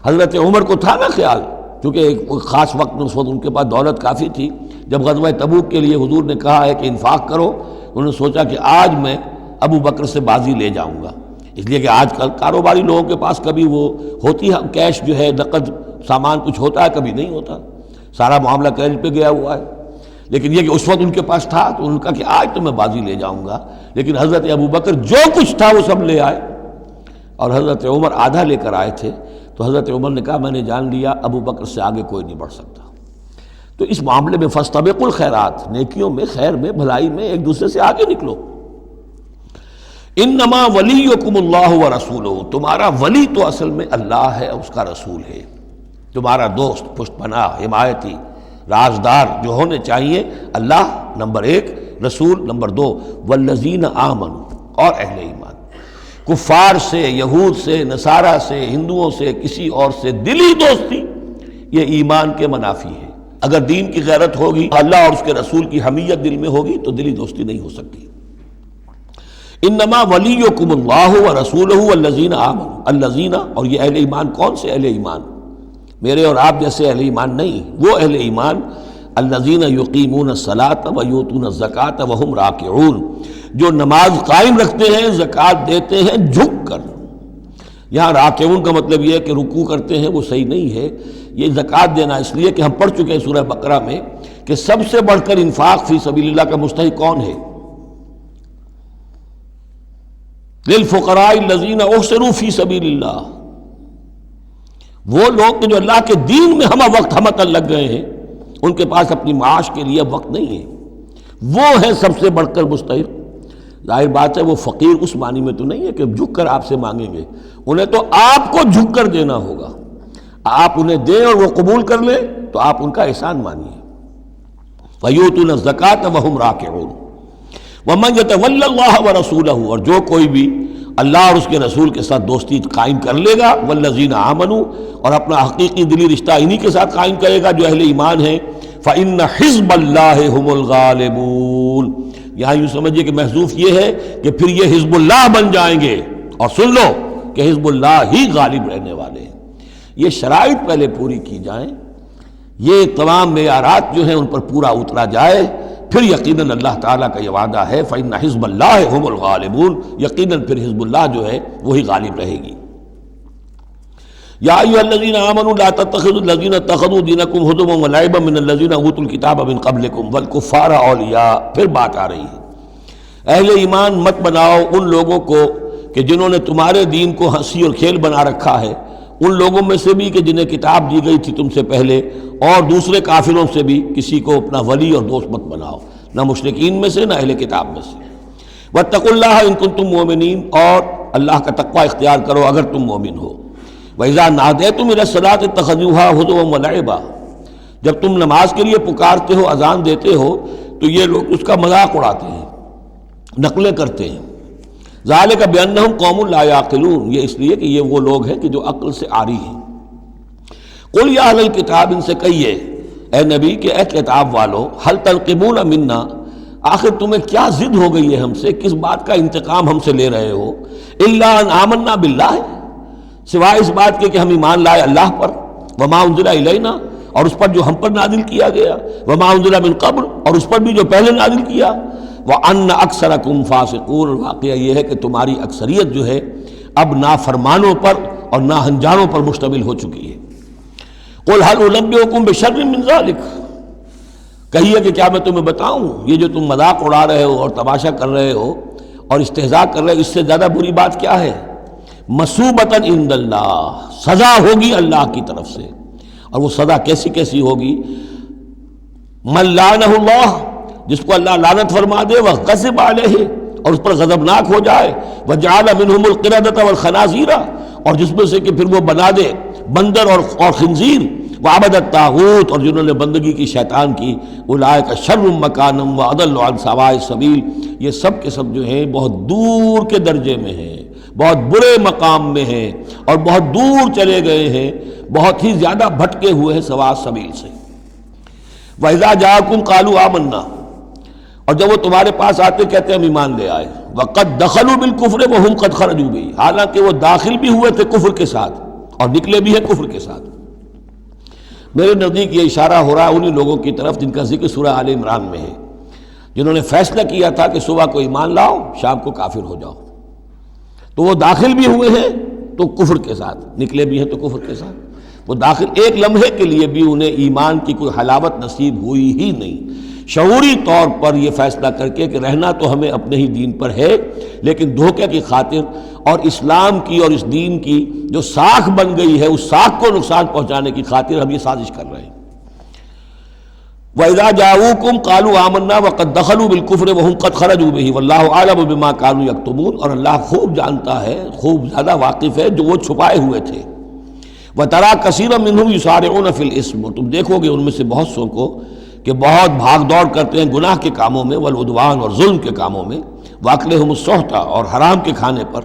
حضرت عمر کو تھا نا خیال، کیونکہ ایک خاص وقت میں اس وقت ان کے پاس دولت کافی تھی، جب غزوہ تبوک کے لیے حضور نے کہا ہے کہ انفاق کرو، انہوں نے سوچا کہ آج میں ابو بکر سے بازی لے جاؤں گا، اس لیے کہ آج کل کاروباری لوگوں کے پاس کبھی وہ ہوتی ہے کیش جو ہے نقد سامان کچھ ہوتا ہے، کبھی نہیں ہوتا، سارا معاملہ کریڈٹ پہ گیا ہوا ہے، لیکن یہ کہ اس وقت ان کے پاس تھا تو انہوں نے کہا کہ آج تو میں بازی لے جاؤں گا، لیکن حضرت ابو بکر جو کچھ تھا وہ سب لے آئے، اور حضرت عمر آدھا لے کر آئے تھے، تو حضرت عمر نے کہا میں نے جان لیا ابو بکر سے آگے کوئی نہیں بڑھ سکتا۔ تو اس معاملے میں فاستبقوا الخیرات، نیکیوں میں، خیر میں، بھلائی میں ایک دوسرے سے آگے نکلو۔ انما ولیکم اللہ ورسولہ، تمہارا ولی تو اصل میں اللہ ہے، اس کا رسول ہے، تمہارا دوست، پشت پناہ، حمایتی، رازدار جو ہونے چاہیے اللہ نمبر ایک، رسول نمبر دو، والذین آمنوا، اور اہل ایمان۔ کفار سے، یہود سے، نصارہ سے، ہندوؤں سے، کسی اور سے دلی دوستی یہ ایمان کے منافی ہے۔ اگر دین کی غیرت ہوگی، اللہ اور اس کے رسول کی حمیت دل میں ہوگی تو دلی دوستی نہیں ہو سکتی۔ انما ولیکم اللہ ورسولہ والذین آمنوا، الذین، اور یہ اہل ایمان کون سے اہل ایمان؟ میرے اور آپ جیسے اہل ایمان نہیں، وہ اہل ایمان الذین یقیمون الصلاۃ ویؤتون الزکاۃ وہم راکعون، جو نماز قائم رکھتے ہیں، زکوٰۃ دیتے ہیں جھک کر۔ یہاں راکعون کا مطلب یہ ہے کہ رکوع کرتے ہیں، وہ صحیح نہیں ہے، یہ زکوٰۃ دینا اس لیے کہ ہم پڑھ چکے ہیں سورہ بقرہ میں کہ سب سے بڑھ کر انفاق فی سبیل اللہ کا مستحق کون ہے؟ للفقراء الذین احصروا فی سبیل اللہ، وہ لوگ کہ جو اللہ کے دین میں ہمہ وقت ہمتن لگ گئے ہیں، ان کے پاس اپنی معاش کے لیے وقت نہیں ہے، وہ ہے سب سے بڑھ کر مستحق۔ ظاہر بات ہے وہ فقیر اس معنی میں تو نہیں ہے کہ جھک کر آپ سے مانگیں گے، انہیں تو آپ کو جھک کر دینا ہوگا، آپ انہیں دیں اور وہ قبول کر لیں تو آپ ان کا احسان مانیے۔ وَيُؤْتُونَ الزَّكَاةَ وَهُمْ رَاكِعُونَ وَمَنْ يَتَوَلَّ اللَّهَ وَرَسُولَهُ، اور جو کوئی بھی اللہ اور اس کے رسول کے ساتھ دوستی قائم کر لے گا، وَالَّذِينَ آمَنُوا، اور اپنا حقیقی دلی رشتہ انہی کے ساتھ قائم کرے گا جو اہل ایمان ہیں، فَإِنَّ حِزْبَ اللَّهِ هُمُ الْغَالِبُونَ، یہاں یوں سمجھیے کہ محذوف یہ ہے کہ پھر یہ حزب اللہ بن جائیں گے، اور سن لو کہ حزب اللہ ہی غالب رہنے والے ہیں۔ یہ شرائط پہلے پوری کی جائیں، یہ تمام معیارات جو ہیں ان پر پورا اترا جائے، پھر یقیناً اللہ تعالیٰ کا یہ وعدہ ہے فَإِنَّ حِزْبَ اللَّهِ هُمُ الْغَالِبُونَ، یقیناً پھر حزب اللہ جو ہے وہی غالب رہے گی۔ یا ایھا الذین آمنوا لا تتخذوا الذین اتخذوا دینکم ہزوا ولعبا من الذین اوتوا الکتاب من قبلکم والکفار اولیاء، پھر بات آ رہی ہے، اہل ایمان مت بناؤ ان لوگوں کو کہ جنہوں نے تمہارے دین کو ہنسی اور کھیل بنا رکھا ہے، ان لوگوں میں سے بھی کہ جنہیں کتاب دی گئی تھی تم سے پہلے، اور دوسرے کافروں سے بھی کسی کو اپنا ولی اور دوست مت بناؤ، نہ مشرکین میں سے نہ اہل کتاب میں سے۔ واتقوا اللہ ان کنتم مؤمنین، اور اللہ کا تقوی اختیار کرو اگر تم مومن ہو۔ وَإِذَا نَادَيْتُمْ إِلَى الصَّلَاةِ اتَّخَذُوهَا هُزُوًا وَلَعِبًا، جب تم نماز کے لیے پکارتے ہو، اذان دیتے ہو، تو یہ لوگ اس کا مذاق اڑاتے ہیں، نقلیں کرتے ہیں۔ ذَلِكَ بِأَنَّهُمْ قَوْمٌ لَا يَعْقِلُونَ، یہ اس لیے کہ یہ وہ لوگ ہیں کہ جو عقل سے عاری ہیں۔ قل یا اہل الکتاب، ان سے کہیے اے نبی کہ اے کتاب والو، هل تنقمون منا، آخر تمہیں کیا ضد ہو گئی ہے ہم سے، کس بات کا انتقام ہم سے لے رہے ہو؟ الا ان آمنا باللہ، سوائے اس بات کے کہ ہم ایمان لائے اللہ پر، وما انزل الینا، اور اس پر جو ہم پر نازل کیا گیا، وما انزل من قبل، اور اس پر بھی جو پہلے نازل کیا، وان اکثرکم فاسقون، واقعہ یہ ہے کہ تمہاری اکثریت جو ہے اب نافرمانوں پر اور ناہنجاروں پر مشتمل ہو چکی ہے۔ قل هل انبئکم بشر من ذلک، کہیے کہ کیا میں تمہیں بتاؤں، یہ جو تم مذاق اڑا رہے ہو اور تماشا کر رہے ہو اور استہزاء کر رہے ہو، اس سے زیادہ بری بات کیا ہے؟ مثوبۃ عند اللہ، سزا ہوگی اللہ کی طرف سے، اور وہ سزا کیسی کیسی ہوگی؟ من لعنہ اللہ، جس کو اللہ لعنت فرما دے، وغضب علیہ، اور اس پر غضبناک ہو جائے، وجعل منہم القردۃ والخنازیر، اور جس میں سے کہ پھر وہ بنا دے بندر اور خنزیر، وعبد الطاغوت، اور جنہوں نے بندگی کی شیطان کی، اولئک شر مکانا واضل عن سواء السبیل، یہ سب کے سب جو ہیں بہت دور کے درجے میں ہیں، بہت برے مقام میں ہیں، اور بہت دور چلے گئے ہیں، بہت ہی زیادہ بھٹکے ہوئے ہیں سواء السبیل سے۔ وَإِذَا جَاءَكُمْ قَالُوا آمَنَّا، اور جب وہ تمہارے پاس آتے کہتے ہم ایمان لے آئے، وَقَدْ دَخَلُوا بِالْكُفْرِ وَهُمْ قَدْ خَرَجُوا بِهِ، حالانکہ وہ داخل بھی ہوئے تھے کفر کے ساتھ اور نکلے بھی ہیں کفر کے ساتھ۔ میرے نزدیک یہ اشارہ ہو رہا ہے انہی لوگوں کی طرف جن کا ذکر سورہ آل عمران میں ہے، جنہوں نے فیصلہ کیا تھا کہ صبح کو ایمان لاؤ، شام کو کافر ہو جاؤ، تو وہ داخل بھی ہوئے ہیں تو کفر کے ساتھ، نکلے بھی ہیں تو کفر کے ساتھ۔ وہ داخل ایک لمحے کے لیے بھی انہیں ایمان کی کوئی حلاوت نصیب ہوئی ہی نہیں، شعوری طور پر یہ فیصلہ کر کے کہ رہنا تو ہمیں اپنے ہی دین پر ہے، لیکن دھوکے کی خاطر اور اسلام کی اور اس دین کی جو ساکھ بن گئی ہے اس ساکھ کو نقصان پہنچانے کی خاطر ہم یہ سازش کر رہے ہیں۔ وَإِذَا جَاءُوكُمْ قَالُوا آمَنَّا وَقَدْ دَخَلُوا بِالْكُفْرِ وَهُمْ قَدْ خَرَجُوا بِهِ وَاللَّهُ أَعْلَمُ بِمَا كَانُوا يَكْتُمُونَ، اور اللہ خوب جانتا ہے، خوب زیادہ واقف ہے جو وہ چھپائے ہوئے تھے۔ وَتَرَىٰ كَثِيرًا مِّنْهُمْ يُسَارِعُونَ فِي الْإِثْمِ، اور تم دیکھو گے ان میں سے بہت سو کو کہ بہت بھاگ دوڑ کرتے ہیں گناہ کے کاموں میں، والعدوان، اور ظلم کے کاموں میں، وَأَكْلِهِمُ السُّحْتَ، اور حرام کے کھانے پر،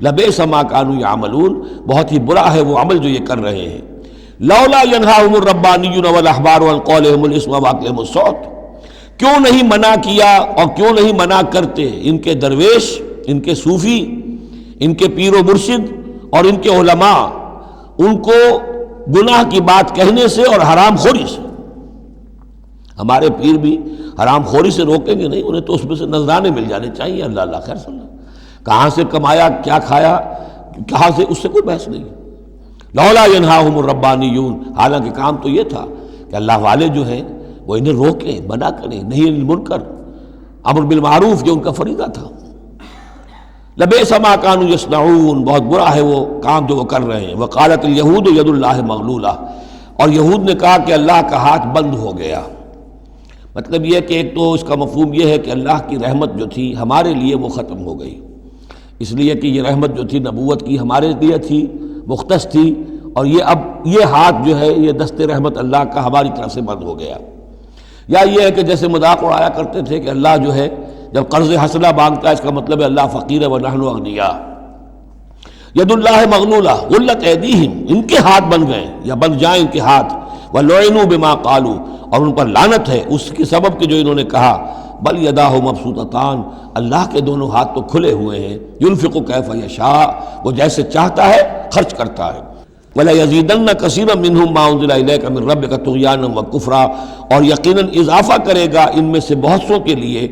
لَبِئْسَ مَا كَانُوا يَعْمَلُونَ، بہت ہی برا ہے وہ عمل جو یہ کر رہے ہیں۔ لولا ينهاهم الربانيون والاحبار عن قولهم الاسم واكلهم السحت، کیوں نہیں منع کیا اور کیوں نہیں منع کرتے ان کے درویش، ان کے صوفی، ان کے پیر و مرشد اور ان کے علماء ان کو گناہ کی بات کہنے سے اور حرام خوری سے۔ ہمارے پیر بھی حرام خوری سے روکیں گے نہیں، انہیں تو اس میں سے نذرانے مل جانے چاہیے، اللہ اللہ خیر صلی اللہ، کہاں سے کمایا، کیا کھایا، کہاں سے، اس سے کوئی بحث نہیں۔ لولا ینہاہم الربانیون، حالانکہ کام تو یہ تھا کہ اللہ والے جو ہیں وہ انہیں روکیں، منع کریں، نہیں المنکر، امر بالمعروف جو ان کا فریضہ تھا۔ لبئس ما کانوا یصنعون، بہت برا ہے وہ کام جو وہ کر رہے ہیں۔ وقالت الیہود ید اللہ مغلولہ، اور یہود نے کہا کہ اللہ کا ہاتھ بند ہو گیا۔ مطلب یہ کہ ایک تو اس کا مفہوم یہ ہے کہ اللہ کی رحمت جو تھی ہمارے لیے وہ ختم ہو گئی، اس لیے کہ یہ رحمت جو تھی نبوت کی ہمارے لیے تھی، مختص تھی، اور یہ اب یہ ہاتھ جو ہے یہ دست رحمت اللہ کا ہماری طرف سے بند ہو گیا۔ یا یہ ہے کہ جیسے مذاق اڑایا کرتے تھے کہ اللہ جو ہے جب قرض حسنہ مانگتا ہے اس کا مطلب ہے اللہ فقیر ہے ونحن اغنیاء۔ ید اللہ مغلولہ غلت ایدیہم، ان کے ہاتھ بن گئے یا بن جائیں ان کے ہاتھ، ولعنوا بما قالوا، اور ان پر لعنت ہے اس کے سبب کہ جو انہوں نے کہا۔ بل یداہ مبسوطتان، اللہ کے دونوں ہاتھ تو کھلے ہوئے ہیں، ینفق کیف یشاء، وہ جیسے چاہتا ہے خرچ کرتا ہے۔ وَلَيَزِيدَنَّ كَثِيرًا مِّنْهُم مَّا أُنزِلَ إِلَيْكَ مِن رَّبِّكَ طُغْيَانًا وَكُفْرًا، اور یقیناً اضافہ کرے گا ان میں سے بہت سو کے لیے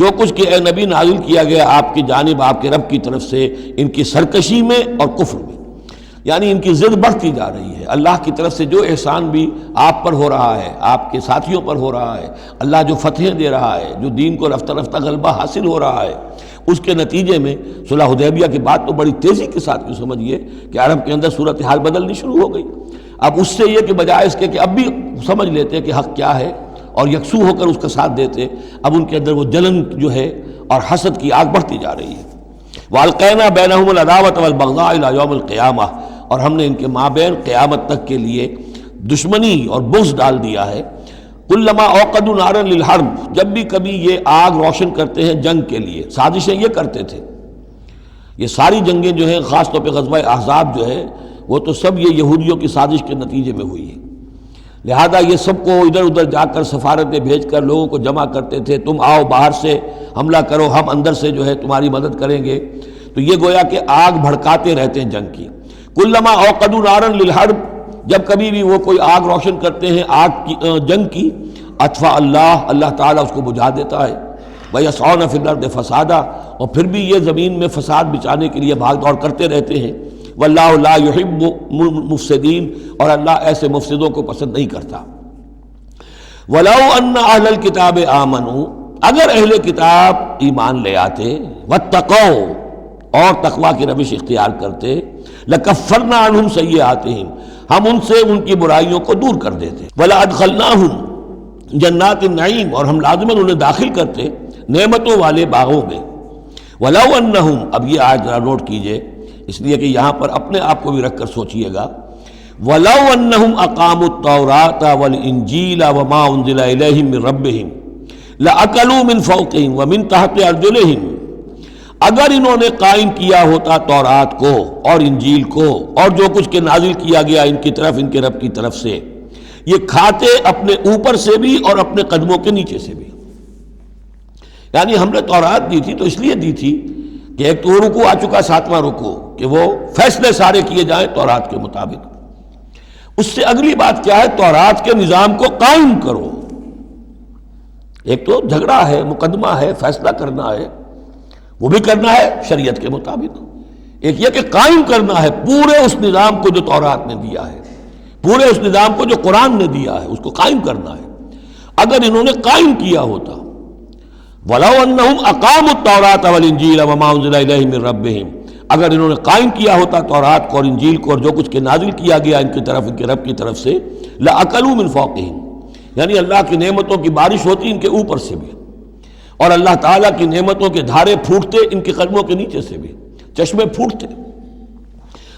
جو کچھ کہ اے نبی نازل کیا گیا آپ کی جانب آپ کے رب کی طرف سے، ان کی سرکشی میں اور کفر میں، یعنی ان کی ضد بڑھتی جا رہی ہے۔ اللہ کی طرف سے جو احسان بھی آپ پر ہو رہا ہے، آپ کے ساتھیوں پر ہو رہا ہے، اللہ جو فتحیں دے رہا ہے، جو دین کو رفتہ رفتہ غلبہ حاصل ہو رہا ہے، اس کے نتیجے میں صلح حدیبیہ کے بعد تو بڑی تیزی کے ساتھ یوں سمجھیے کہ عرب کے اندر صورتحال بدلنی شروع ہو گئی۔ اب اس سے یہ کہ بجائے اس کے کہ اب بھی سمجھ لیتے کہ حق کیا ہے اور یکسو ہو کر اس کا ساتھ دیتے، اب ان کے اندر وہ جلن جو ہے اور حسد کی آگ بڑھتی جا رہی ہے۔ وَأَلْقَيْنَا بَيْنَهُمُ الْعَدَاوَةَ وَالْبَغْضَاءَ إِلَىٰ يَوْمِ الْقِيَامَةِ، اور ہم نے ان کے مابین قیامت تک کے لیے دشمنی اور بغض ڈال دیا ہے۔ کلما اوقدوا نارا للحرب، جب بھی کبھی یہ آگ روشن کرتے ہیں جنگ کے لیے، سازشیں یہ کرتے تھے۔ یہ ساری جنگیں جو ہیں خاص طور پہ غزوہ احزاب جو ہے وہ تو سب یہ یہودیوں کی سازش کے نتیجے میں ہوئی ہے۔ لہذا یہ سب کو ادھر ادھر جا کر سفارتیں بھیج کر لوگوں کو جمع کرتے تھے، تم آؤ باہر سے حملہ کرو، ہم اندر سے جو ہے تمہاری مدد کریں گے۔ تو یہ گویا کہ آگ بھڑکاتے رہتے ہیں جنگ کی۔ کلما اوقدوا نارا للحرب، جب کبھی بھی وہ کوئی آگ روشن کرتے ہیں آگ کی جنگ کی، اطفا اللہ تعالیٰ اس کو بجھا دیتا ہے۔ وَيَسْعَوْنَ فِي الْأَرْضِ فَسَادًا، اور پھر بھی یہ زمین میں فساد بچانے کے لیے بھاگ دوڑ کرتے رہتے ہیں۔ وَاللَّهُ لَا يُحِبُّ الْمُفْسِدِينَ، اور اللہ ایسے مفسدوں کو پسند نہیں کرتا۔ وَلَوْ أَنَّ أَهْلَ الْكِتَابِ آمَنُوا، اگر اہل کتاب ایمان لے آتے، وَاتَّقَوْا، اور تقوی کی روش اختیار کرتے، لَكَفَّرْنَا عَنْهُمْ سَيِّئَاتِهِمْ، ہم ان سے ان کی برائیوں کو دور کر دیتے۔ وَلَأَدْخَلْنَاهُمْ جنات النعیم، اور ہم لازماً انہیں داخل کرتے نعمتوں والے باغوں میں۔ وَلَوْ أَنَّهُمْ، اب یہ آیت ذرا نوٹ کیجئے اس لیے کہ یہاں پر اپنے آپ کو بھی رکھ کر سوچئے گا۔ وَلَوْ أَنَّهُمْ أَقَامُوا التَّوْرَاةَ وَالْإِنْجِيلَ وَمَا أُنزِلَ إِلَيْهِمْ مِنْ رَبِّهِمْ لَأَكَلُوا مِنْ فَوْقِهِمْ وَمِنْ تَحْتِ أَرْجُلِهِمْ، اگر انہوں نے قائم کیا ہوتا تورات کو اور انجیل کو اور جو کچھ کے نازل کیا گیا ان کی طرف، ان کے رب کی طرف سے، یہ کھاتے اپنے اوپر سے بھی اور اپنے قدموں کے نیچے سے بھی۔ یعنی ہم نے تورات دی تھی تو اس لیے دی تھی کہ ایک تو رکوع آ چکا، 7واں رکوع، کہ وہ فیصلے سارے کیے جائیں تورات کے مطابق۔ اس سے اگلی بات کیا ہے؟ تورات کے نظام کو قائم کرو۔ ایک تو جھگڑا ہے، مقدمہ ہے، فیصلہ کرنا ہے، وہ بھی کرنا ہے شریعت کے مطابق۔ ایک یہ کہ قائم کرنا ہے پورے اس نظام کو جو تورات نے دیا ہے، پورے اس نظام کو جو قرآن نے دیا ہے، اس کو قائم کرنا ہے۔ اگر انہوں نے قائم کیا ہوتا، وَلَوْ أَنَّهُمْ أَقَامُوا التَّوْرَاةَ وَالْإِنْجِيلَ وَمَا أُنزِلَ إِلَيْهِمْ مِنْ رَبِّهِمْ، اگر انہوں نے قائم کیا ہوتا تورات کو اور انجیل کو اور جو کچھ کے نازل کیا گیا ان کی طرف، ان کے رب کی طرف سے، لَأَكَلُوا مِنْ فَوْقِهِمْ، یعنی اللہ کی نعمتوں کی بارش ہوتی ان کے اوپر سے بھی، اور اللہ تعالیٰ کی نعمتوں کے دھارے پھوٹتے ان کے قدموں کے نیچے سے بھی، چشمے پھوٹتے۔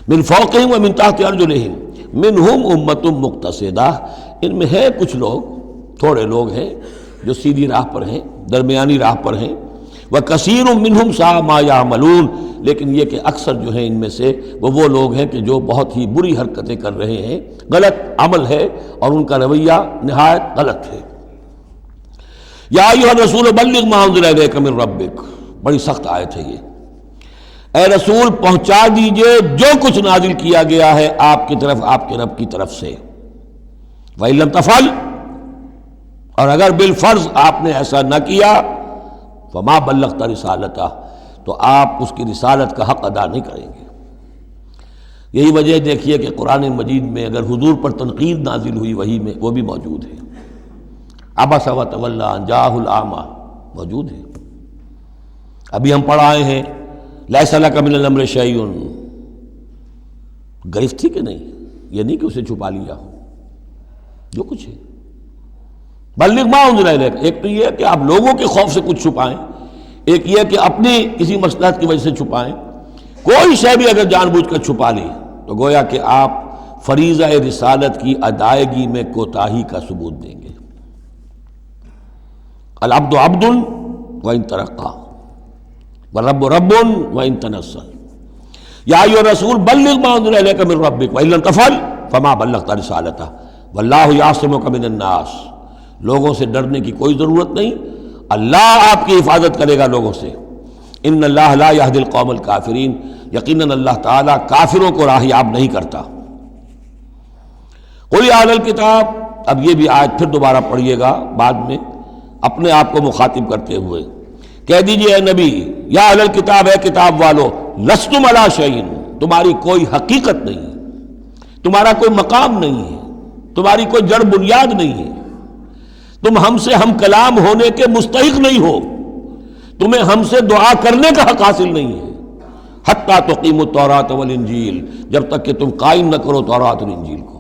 مِنْ فَوْقِهِمْ وَمِنْ تَحْتِ أَرْجُلِهِمْ مِنْهُمْ أُمَّةٌ مُقْتَصِدَةٌ، ان میں ہے کچھ لوگ، تھوڑے لوگ ہیں جو سیدھی راہ پر ہیں، درمیانی راہ پر ہیں۔ وَكَثِيرٌ مِّنْهُمْ سَاءَ مَا يَعْمَلُونَ، لیکن یہ کہ اکثر جو ہیں ان میں سے وہ لوگ ہیں کہ جو بہت ہی بری حرکتیں کر رہے ہیں، غلط عمل ہے اور ان کا رویہ نہایت غلط ہے۔ یا ایھا الرسول بلغ ما انزل الیک من ربک، بڑی سخت آیت ہے یہ۔ اے رسول پہنچا دیجئے جو کچھ نازل کیا گیا ہے آپ کی طرف، آپ کے رب کی طرف سے۔ وَإِن لَّمْ تَفْعَلْ، اور اگر بالفرض آپ نے ایسا نہ کیا، فما بلغت رسالتہ، تو آپ اس کی رسالت کا حق ادا نہیں کریں گے۔ یہی وجہ دیکھیے کہ قرآن مجید میں اگر حضور پر تنقید نازل ہوئی وحی میں، وہ بھی موجود ہے۔ عبس وتولی ان جاءہ الاعمی موجود ہے۔ ابھی ہم پڑھ آئے ہیں لیس لک من الامر شیء، گرفت تھی کہ نہیں؟ یہ نہیں کہ اسے چھپا لیا ہو، جو کچھ ہے۔ بلغ ما انزل الیک، ایک تو یہ کہ آپ لوگوں کے خوف سے کچھ چھپائیں، ایک یہ کہ اپنی کسی مصلحت کی وجہ سے چھپائیں۔ کوئی شے بھی اگر جان بوجھ کر چھپا لی تو گویا کہ آپ فریضہ رسالت کی ادائیگی میں کوتاہی کا ثبوت دیں گے۔ العبد عبد وان ترقى والرب رب وان تنزل، یا ایھا الرسول بلغ ما انزل الیک من ربک وان لم تفعل فما بلغت رسالتہ واللہ یعصمک من الناس، لوگوں سے ڈرنے کی کوئی ضرورت نہیں، اللہ آپ کی حفاظت کرے گا لوگوں سے۔ ان اللہ لا یہدی القوم الکافرین، یقیناً اللہ تعالیٰ کافروں کو راہیاب نہیں کرتا۔ قل یا اہل الکتاب، اب یہ بھی آیت پھر دوبارہ پڑھیے گا بعد میں اپنے آپ کو مخاطب کرتے ہوئے، کہہ دیجئے اے نبی، یا اہل الکتاب، اے کتاب والو، لستم علی شیء، تمہاری کوئی حقیقت نہیں ہے، تمہارا کوئی مقام نہیں ہے، تمہاری کوئی جڑ بنیاد نہیں ہے، تم ہم سے ہم کلام ہونے کے مستحق نہیں ہو، تمہیں ہم سے دعا کرنے کا حق حاصل نہیں ہے، حتیٰ تقیموا التوراۃ والانجیل، جب تک کہ تم قائم نہ کرو تورات اور انجیل کو،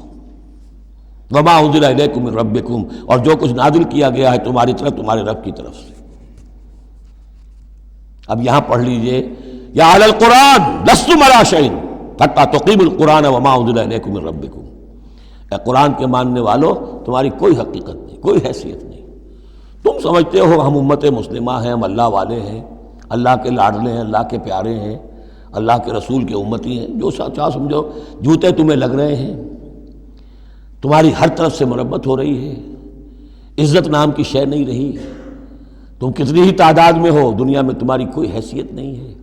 وما انزل الیکم من ربکم، اور جو کچھ نازل کیا گیا ہے تمہاری طرف، تمہارے رب کی طرف سے۔ اب یہاں پڑھ لیجئے، یا اہل القرآن لستم علی شیء حتیٰ تقیموا القرآن وما انزل الیکم من ربکم، اے قرآن کے ماننے والو، تمہاری کوئی حقیقت نہیں، کوئی حیثیت نہیں، تم سمجھتے ہو ہم امت مسلمہ ہیں، ہم اللہ والے ہیں، اللہ کے لاڈلے ہیں، اللہ کے پیارے ہیں، اللہ کے رسول کے امتی ہیں، جو چاہو سمجھو، جوتے تمہیں لگ رہے ہیں، تمہاری ہر طرف سے مرمت ہو رہی ہے، عزت نام کی شے نہیں رہی، تم کتنی ہی تعداد میں ہو، دنیا میں تمہاری کوئی حیثیت نہیں ہے،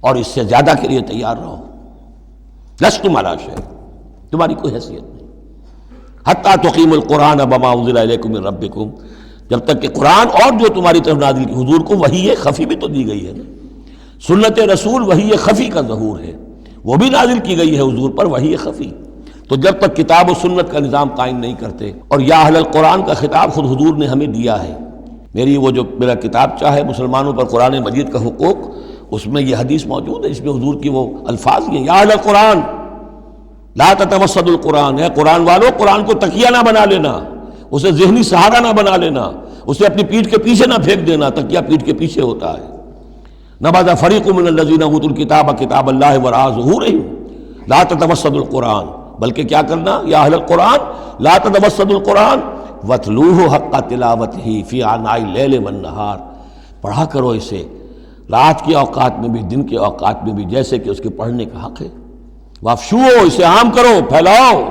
اور اس سے زیادہ کے لیے تیار رہو، لستم علی شیء، تمہاری کوئی حیثیت نہیں، حتی تقیموا القرآن بما انزل الیکم من ربکم، جب تک کہ قرآن اور جو تمہاری طرف نازل کی، حضور کو وحی خفی بھی تو دی گئی ہے نا، سنت رسول وحی خفی کا ظہور ہے، وہ بھی نازل کی گئی ہے حضور پر وحی خفی، تو جب تک کتاب و سنت کا نظام قائم نہیں کرتے، اور یا اہل القرآن کا خطاب خود حضور نے ہمیں دیا ہے، میرا کتابچہ ہے مسلمانوں پر قرآن مجید کا حقوق، اس میں یہ حدیث موجود ہے، اس میں حضور کی وہ الفاظ ہیں، یا اہل القرآن لا تتوسدوا القرآن، ہے قرآن والوں، قرآن کو تکیہ نہ بنا لینا، اسے ذہنی سہارا نہ بنا لینا، اسے اپنی پیٹھ کے پیچھے نہ پھینک دینا، تکیہ پیٹھ کے پیچھے ہوتا ہے، نبذ فریق من الذین اوتوا الکتاب کتاب اللہ وراء ظہورہم لا تتوسدوا القرآن، بلکہ کیا کرنا، یا اہل القرآن لا تتوسدوا القرآن واتلوہ حق تلاوتہ فی آناء اللیل والنہار، پڑھا کرو اسے رات کے اوقات میں بھی دن کے اوقات میں بھی جیسے کہ اس کے پڑھنے کا حق ہے، وافشوہ، اسے عام کرو، پھیلاؤ،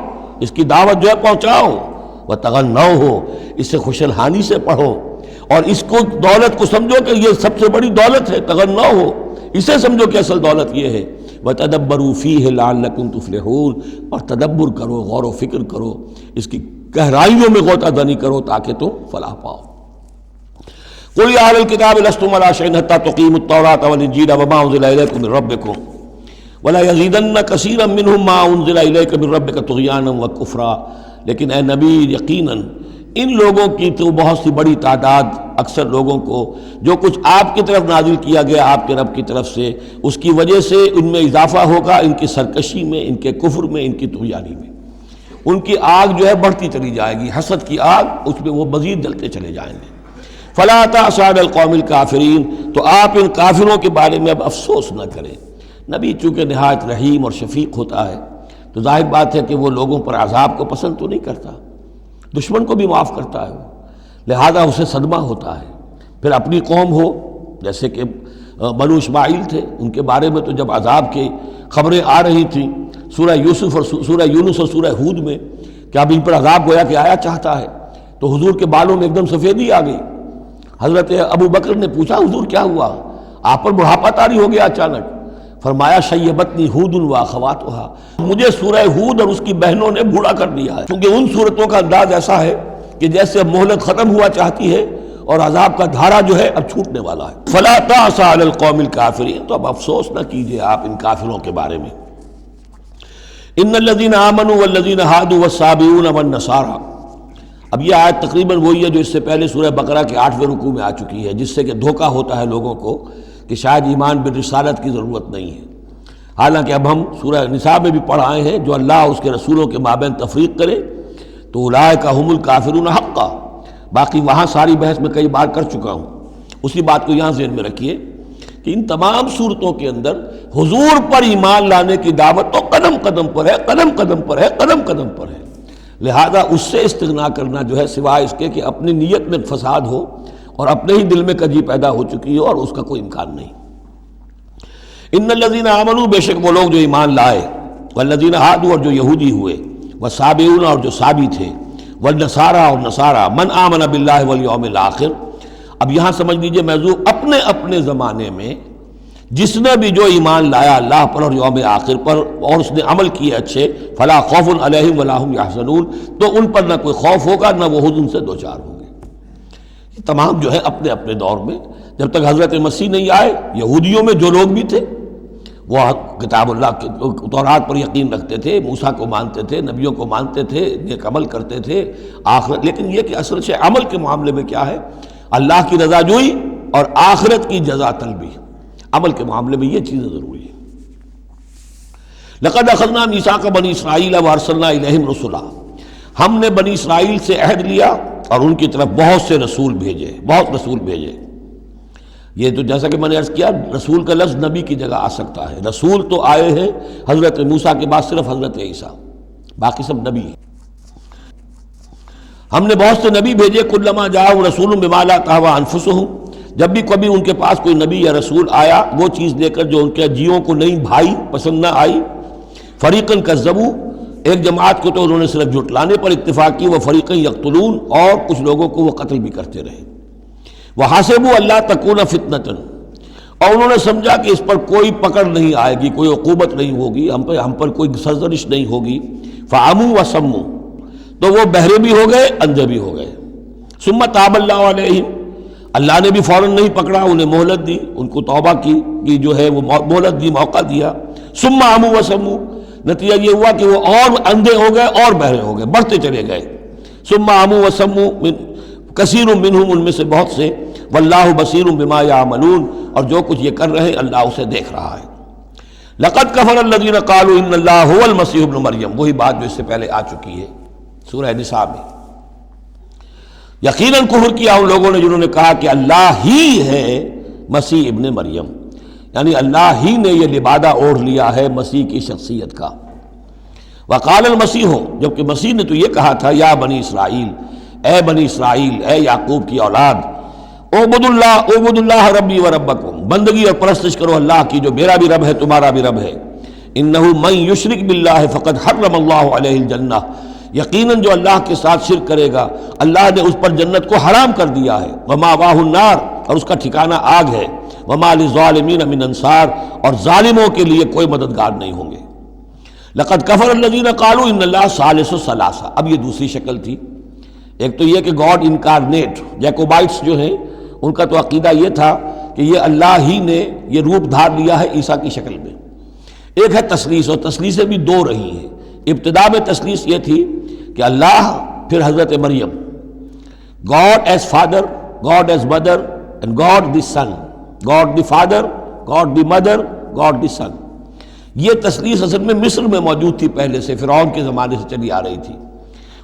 اس کی دعوت جو ہے پہنچاؤ، وتغنوہ، اسے خوش الحانی سے پڑھو، اور اس کو دولت کو سمجھو کہ یہ سب سے بڑی دولت ہے، تغنوہ، اسے سمجھو کہ اصل دولت یہ ہے، وتدبروا فیہ لعلکم تفلحون، اور تدبر کرو، غور و فکر کرو، اس کی گہرائیوں میں غوطہ زنی کرو تاکہ تم فلاح پاؤ۔ قل یا اہل الکتاب لستم علی شیء حتی تقیموا التوراۃ والانجیل وما انزل الیکم من ربکم ولا یزیدن کثیرا منہم ما انزل الیک من ربک طغیانا وکفرا، لیکن اے نبی یقیناً ان لوگوں کی تو بہت سی بڑی تعداد، اکثر لوگوں کو جو کچھ آپ کی طرف نازل کیا گیا آپ کے رب کی طرف سے، اس کی وجہ سے ان میں اضافہ ہوگا، ان کی سرکشی میں، ان کے کفر میں، ان کی طغیانی میں، ان کی آگ جو ہے بڑھتی چلی جائے گی، حسد کی آگ، اس میں وہ مزید جلتے چلے جائیں گے۔ فلا تأس علی القوم الکافرین، تو آپ ان کافروں کے بارے میں اب افسوس نہ کریں۔ نبی چونکہ نہایت رحیم اور شفیق ہوتا ہے تو ظاہر بات ہے کہ وہ لوگوں پر عذاب کو پسند تو نہیں کرتا، دشمن کو بھی معاف کرتا ہے، لہذا اسے صدمہ ہوتا ہے۔ پھر اپنی قوم ہو، جیسے کہ بنو اسماعیل تھے، ان کے بارے میں تو جب عذاب کی خبریں آ رہی تھیں سورہ یوسف اور سورہ یونس اور سورہ ہود میں کہ اب ان پر عذاب گویا کہ آیا چاہتا ہے، تو حضور کے بالوں میں ایک دم سفیدی آ گئی۔ حضرت ابو بکر نے پوچھا حضور کیا ہوا، آپ پر بڑھاپا طاری ہو گیا اچانک؟ فرمایا شیبتنی ہود و اخواتھا، مجھے سورہ ہود اور اس کی بہنوں نے بوڑھا کر دیا ہے، کیونکہ ان صورتوں کا انداز ایسا ہے کہ جیسے اب مہلت ختم ہوا چاہتی ہے اور عذاب کا دھارا جو ہے اب چھوٹنے والا ہے۔ فلا تأس علی القوم الکافرین، تو اب افسوس نہ کیجئے آپ ان کافروں کے بارے میں۔ ان الذین آمنوا والذین ہادوا والصابئون والنصارى، اب یہ آیت تقریباً وہی ہے جو اس سے پہلے سورہ بقرہ کے 8ویں رکوع میں آ چکی ہے، جس سے کہ دھوکہ ہوتا ہے لوگوں کو کہ شاید ایمان بالرسالت کی ضرورت نہیں ہے، حالانکہ اب ہم سورہ نساء میں بھی پڑھ آئے ہیں جو اللہ اس کے رسولوں کے مابین تفریق کرے تو اولئک هم الکافرون حقا، باقی وہاں ساری بحث میں کئی بار کر چکا ہوں، اسی بات کو یہاں ذہن میں رکھیے کہ ان تمام صورتوں کے اندر حضور پر ایمان لانے کی دعوت تو قدم قدم پر ہے، قدم قدم پر ہے، قدم قدم پر ہے، لہذا اس سے استغنا کرنا جو ہے سوائے اس کے کہ اپنی نیت میں فساد ہو اور اپنے ہی دل میں کجی پیدا ہو چکی ہو، اور اس کا کوئی امکان نہیں۔ ان الذین آمنوا، بے شک وہ لوگ جو ایمان لائے، والذین ہادوا، اور جو یہودی ہوئے، والصابئون، اور جو صابی تھے، والنصارى، اور نصارى، من آمن باللہ والیوم الآخر، اب یہاں سمجھ لیجئے موضوع اپنے اپنے زمانے میں جس نے بھی جو ایمان لایا اللہ پر اور یوم آخر پر اور اس نے عمل کیے اچھے، فلا خوف علیہم ولا هم یحزنون، تو ان پر نہ کوئی خوف ہوگا نہ وہ حزن سے دوچار ہوں گے۔ یہ تمام جو ہے اپنے اپنے دور میں، جب تک حضرت مسیح نہیں آئے، یہودیوں میں جو لوگ بھی تھے وہ کتاب اللہ کے تورات پر یقین رکھتے تھے، موسیٰ کو مانتے تھے، نبیوں کو مانتے تھے، نیک عمل کرتے تھے آخرت، لیکن یہ کہ اصل سے عمل کے معاملے میں کیا ہے، اللہ کی رضا جوئی اور آخرت کی جزا طلبی، عمل کے معاملے میں یہ چیزیں ضروری ہیں۔ لقد اخذنا میثاق بنی اسرائیل وارسلنا الیہم رسلا، ہم نے بنی اسرائیل سے عہد لیا اور ان کی طرف بہت سے رسول بھیجے، بہت رسول بھیجے۔ یہ تو جیسا کہ میں نے عرض کیا، رسول کا لفظ نبی کی جگہ آ سکتا ہے، رسول تو آئے ہیں حضرت موسیٰ کے بعد صرف حضرت عیسیٰ، باقی سب نبی ہیں۔ ہم نے بہت سے نبی بھیجے، کلما جاءہم رسول بما لا تہوی انفسہم، جب بھی کبھی ان کے پاس کوئی نبی یا رسول آیا وہ چیز لے کر جو ان کے جیوں کو نہیں بھائی، پسند نہ آئی، فریقاً کذبوا، ایک جماعت کو تو انہوں نے صرف جھٹلانے پر اکتفا کی، وہ فریقاً یقتلون، اور کچھ لوگوں کو وہ قتل بھی کرتے رہے۔ وحسبوا اللہ تکون فتنۃ، اور انہوں نے سمجھا کہ اس پر کوئی پکڑ نہیں آئے گی، کوئی عقوبت نہیں ہوگی، ہم پر کوئی سرزنش نہیں ہوگی، فعموا وصموا، تو وہ بہرے بھی ہو گئے، اندھے بھی ہو گئے۔ ثم تاب اللہ علیہم، اللہ نے بھی فوراً نہیں پکڑا، انہیں مہلت دی، ان کو توبہ کی جو ہے وہ مہلت دی، موقع دیا۔ ثم عموا وصموا، نتیجہ یہ ہوا کہ وہ اور اندھے ہو گئے اور بہرے ہو گئے، بڑھتے چلے گئے۔ ثم عموا وصموا کثیر منہم، ان میں سے بہت سے، واللہ بصیر بما یعملون، اور جو کچھ یہ کر رہے ہیں اللہ اسے دیکھ رہا ہے۔ لقد کفر الذین قالوا ان اللہ هو المسیح ابن مریم، وہی بات جو اس سے پہلے آ چکی ہے سورہ نساء میں۔ یقیناً کفر کیا ان لوگوں نے جنہوں نے کہا کہ اللہ ہی ہے مسیح ابن مریم، یعنی اللہ ہی نے یہ لبادہ اوڑھ لیا ہے مسیح کی شخصیت کا۔ وقال المسیح، جبکہ مسیح نے تو یہ کہا تھا یا بنی اسرائیل، اے بنی اسرائیل، اے یعقوب کی اولاد، اعبد اللہ ربی و ربکم، بندگی اور پرستش کرو اللہ کی جو میرا بھی رب ہے تمہارا بھی رب ہے۔ انہ من یشرک باللہ فقد حرم اللہ علیہ الجنہ، یقیناً جو اللہ کے ساتھ شرک کرے گا اللہ نے اس پر جنت کو حرام کر دیا ہے، ومأواہ النار، اور اس کا ٹھکانہ آگ ہے، وما للظالمین من انصار، اور ظالموں کے لیے کوئی مددگار نہیں ہوں گے۔ لقد کفر الذین قالوا ان اللہ ثالث ثلاثہ، اب یہ دوسری شکل تھی۔ ایک تو یہ کہ گاڈ انکارنیٹ، جیکوبائٹس جو ہیں ان کا تو عقیدہ یہ تھا کہ یہ اللہ ہی نے یہ روپ دھار لیا ہے عیسیٰ کی شکل میں۔ ایک ہے تثلیث، اور تثلیثیں بھی دو رہی ہیں۔ ابتدا میں تثلیث یہ تھی کہ اللہ، پھر حضرت مریم، God as father, God as mother, and God the son, God the father, God the mother, God the son. یہ تثلیث اصل میں مصر میں موجود تھی پہلے سے، فرعون کے زمانے سے چلی آ رہی تھی۔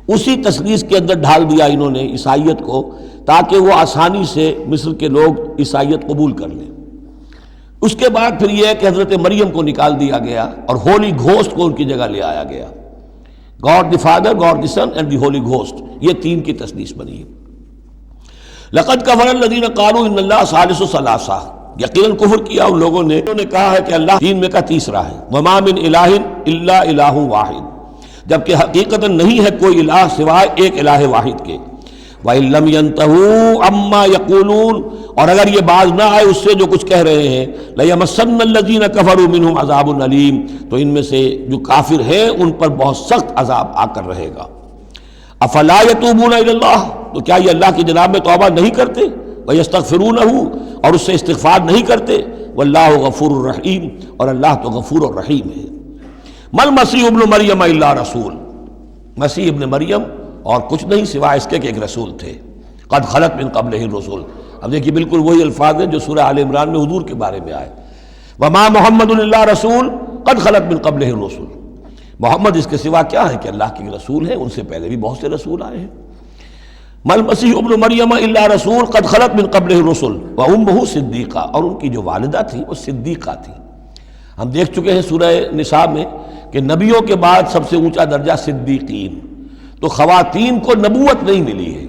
اسی تثلیث کے اندر ڈھال دیا انہوں نے عیسائیت کو، تاکہ وہ آسانی سے مصر کے لوگ عیسائیت قبول کر لیں۔ اس کے بعد پھر یہ ہے کہ حضرت مریم کو نکال دیا گیا اور ہولی گھوسٹ کو ان کی جگہ لے آیا گیا۔ God the father, God the Son and the Holy Ghost, یہ تین کی تثلیث بنی ہے۔ لقد کفر الذین قالوا ان اللہ ثالث ثلاثہ، یقیناً کفر کیا ان لوگوں نے، انہوں نے کہا ہے کہ اللہ تین میں کا تیسرا ہے۔ وما من الہ الا الہ واحد، جبکہ حقیقتاً نہیں ہے کوئی الہ سوائے ایک الہ واحد کے۔ وَإِن لَّمْ يَنْتَهُوا عَمَّا يَقُولُونَ، اور اگر یہ باز نہ آئے اس سے جو کچھ کہہ رہے ہیں، لَيَمَسَّنَّ الَّذِينَ كَفَرُوا مِنْهُمْ عَذَابٌ أَلِيمٌ، تو ان میں سے جو کافر ہیں ان پر بہت سخت عذاب آ کر رہے گا۔ أَفَلَا يَتُوبُونَ إِلَى اللَّهِ، تو کیا یہ اللہ کی جناب میں توبہ نہیں کرتے؟ وَيَسْتَغْفِرُونَهُ، اور اس سے استغفار نہیں کرتے؟ وَاللَّهُ غَفُورٌ رَحِيمٌ، اور اللہ تو غفور اور رحیم ہے۔ مَا الْمَسِيحُ ابْنُ مَرْيَمَ إِلَّا رَسُولٌ، مسیح ابن مریم اور کچھ نہیں سوائے اس کے کہ ایک رسول تھے۔ قد خلت من قبلہ الرسل، اب دیکھیے بالکل وہی الفاظ ہیں جو سورہ آل عمران میں حضور کے بارے میں آئے، وما محمد الا رسول قد خلت من قبلہ الرسل، محمد اس کے سوا کیا ہے کہ اللہ کے رسول ہیں، ان سے پہلے بھی بہت سے رسول آئے ہیں۔ ما المسیح ابن مریم الا رسول قد خلت من قبلہ الرسل وامہ صدیقہ، اور ان کی جو والدہ تھی وہ صدیقہ تھی۔ ہم دیکھ چکے ہیں سورہ نساء میں کہ نبیوں کے بعد سب سے اونچا درجہ صدیقین، تو خواتین کو نبوت نہیں ملی ہے،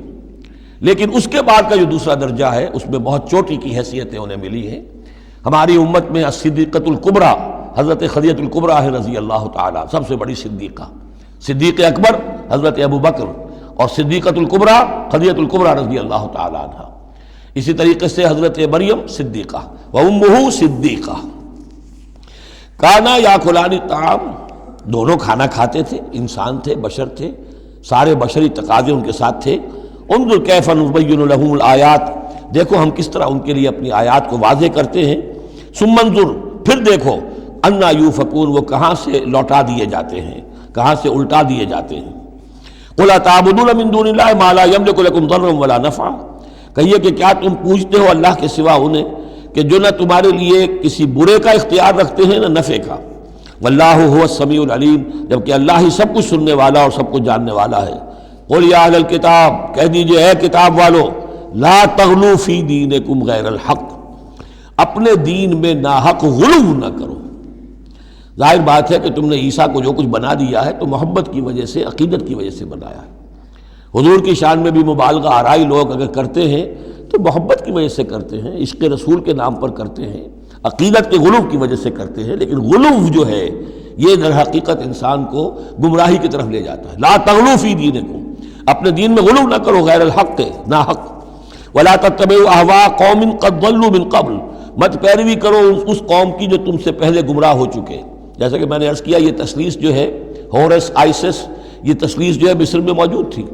لیکن اس کے بعد کا جو دوسرا درجہ ہے اس میں بہت چوٹی کی حیثیتیں انہیں ملی ہیں۔ ہماری امت میں الصدیقۃ الکبریٰ حضرت خدیجہ الکبریٰ رضی اللہ تعالیٰ، سب سے بڑی صدیقہ، صدیق اکبر حضرت ابو بکر، اور صدیقۃ الکبریٰ خدیجہ الکبریٰ رضی اللہ تعالیٰ عنہ۔ اسی طریقے سے حضرت مریم صدیقہ وامہ صدیقہ۔ کانا یاکلان الطعام، دونوں کھانا کھاتے تھے، انسان تھے، بشر تھے، سارے بشری تقاضے ان کے ساتھ تھے۔ انظر کیف نبین لہم الآیات، دیکھو ہم کس طرح ان کے لیے اپنی آیات کو واضح کرتے ہیں۔ ثم انظر، پھر دیکھو، انا یوفکون، وہ کہاں سے لوٹا دیے جاتے ہیں، کہاں سے الٹا دیے جاتے ہیں۔ قل اتعبدون من دون اللہ ما لا یملک لکم ضرا ولا نفعا، کہیے کہ کیا تم پوچھتے ہو اللہ کے سوا انہیں کہ جو نہ تمہارے لیے کسی برے کا اختیار رکھتے ہیں نہ نفع کا۔ واللہ هو السمیع العلیم، جبکہ اللہ ہی سب کچھ سننے والا اور سب کچھ جاننے والا ہے۔ قل یا اہل الکتاب، کہہ دیجئے اے کتاب والو، لا تغلو فی دینکم غیر الحق، اپنے دین میں ناحق غلو نہ کرو۔ ظاہر بات ہے کہ تم نے عیسیٰ کو جو کچھ بنا دیا ہے تو محبت کی وجہ سے، عقیدت کی وجہ سے بنایا ہے۔ حضور کی شان میں بھی مبالغہ آرائی لوگ اگر کرتے ہیں تو محبت کی وجہ سے کرتے ہیں، عشق رسول کے نام پر کرتے ہیں، عقیدت کے غلو کی وجہ سے کرتے ہیں، لیکن غلو جو ہے یہ در حقیقت انسان کو گمراہی کی طرف لے جاتا ہے۔ لا تغلو فی دینکم، اپنے دین میں غلو نہ کرو غیر الحق ناحق، ولا تتبعوا اہواء قوم قد ضلوا من قبل، مت پیروی کرو اس قوم کی جو تم سے پہلے گمراہ ہو چکے۔ جیسا کہ میں نے عرض کیا، یہ تثلیث جو ہے ہورس آئسس، یہ تثلیث جو ہے مصر میں موجود تھی،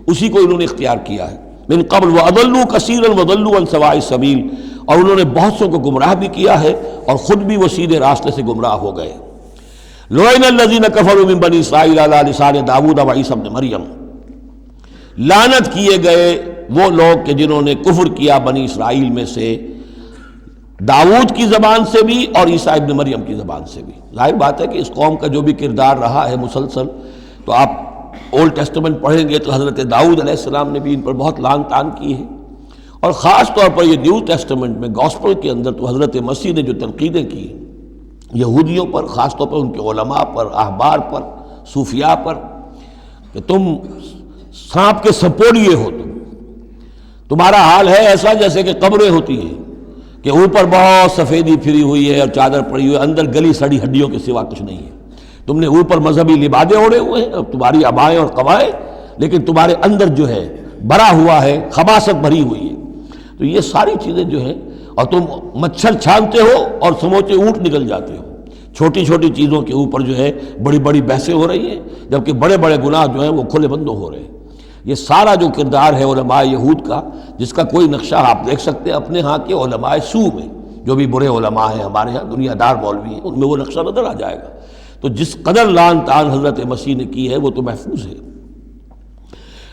اسی کو انہوں نے اختیار کیا ہے۔ من قبل وَأَضَلُّوا كَثِيرًا وَضَلُّوا عَنْ سَوَاءِ السَّبِيلِ، اور انہوں نے بہت سو کو گمراہ بھی کیا ہے اور خود بھی وہ سیدھے راستے سے گمراہ ہو گئے۔ لُعِنَ الَّذِينَ كَفَرُوا مِن بَنِي إِسْرَائِيلَ عَلَىٰ لِسَانِ داؤد وعیسیٰ ابن مریم، لعنت کیے گئے وہ لوگ کہ جنہوں نے کفر کیا بنی اسرائیل میں سے، داؤد کی زبان سے بھی اور عیسیٰ ابن مریم کی زبان سے بھی۔ ظاہر بات ہے کہ اس قوم کا جو بھی کردار رہا ہے مسلسل، تو آپ اولڈ ٹیسٹمنٹ پڑھیں گے تو حضرت داؤد علیہ السلام نے بھی ان پر بہت لعن طعن کی ہے، اور خاص طور پر یہ نیو ٹیسٹمنٹ میں گاسپل کے اندر تو حضرت مسیح نے جو تنقیدیں کی یہودیوں پر، خاص طور پر ان کے علماء پر، احبار پر، صوفیاء پر، کہ تم سانپ کے سپوڑیے ہو، تمہارا حال ہے ایسا جیسے کہ قبریں ہوتی ہیں کہ اوپر بہت سفیدی پھری ہوئی ہے اور چادر پڑی ہوئی ہے، اندر گلی سڑی ہڈیوں کے سوا کچھ نہیں ہے۔ تم نے اوپر مذہبی لبادے اوڑے ہوئے ہیں اور تمہاری ابائیں اور قبائیں، لیکن تمہارے اندر جو ہے بھرا ہوا ہے، خباثت بھری ہوئی ہے۔ تو یہ ساری چیزیں جو ہیں، اور تم مچھر چھانتے ہو اور سموچے اونٹ نکل جاتے ہو، چھوٹی چھوٹی چیزوں کے اوپر جو ہے بڑی بڑی بحثیں ہو رہی ہیں، جبکہ بڑے بڑے گناہ جو ہیں وہ کھلے بندوں ہو رہے ہیں۔ یہ سارا جو کردار ہے علماء یہود کا، جس کا کوئی نقشہ آپ دیکھ سکتے ہیں اپنے ہاں کے علماء سو میں، جو بھی برے علماء ہیں ہمارے ہاں دنیا دار مولوی ہیں، ان میں وہ نقشہ نظر آ جائے گا۔ تو جس قدر لعن طعن حضرت مسیح نے کی ہے وہ تو محفوظ ہے۔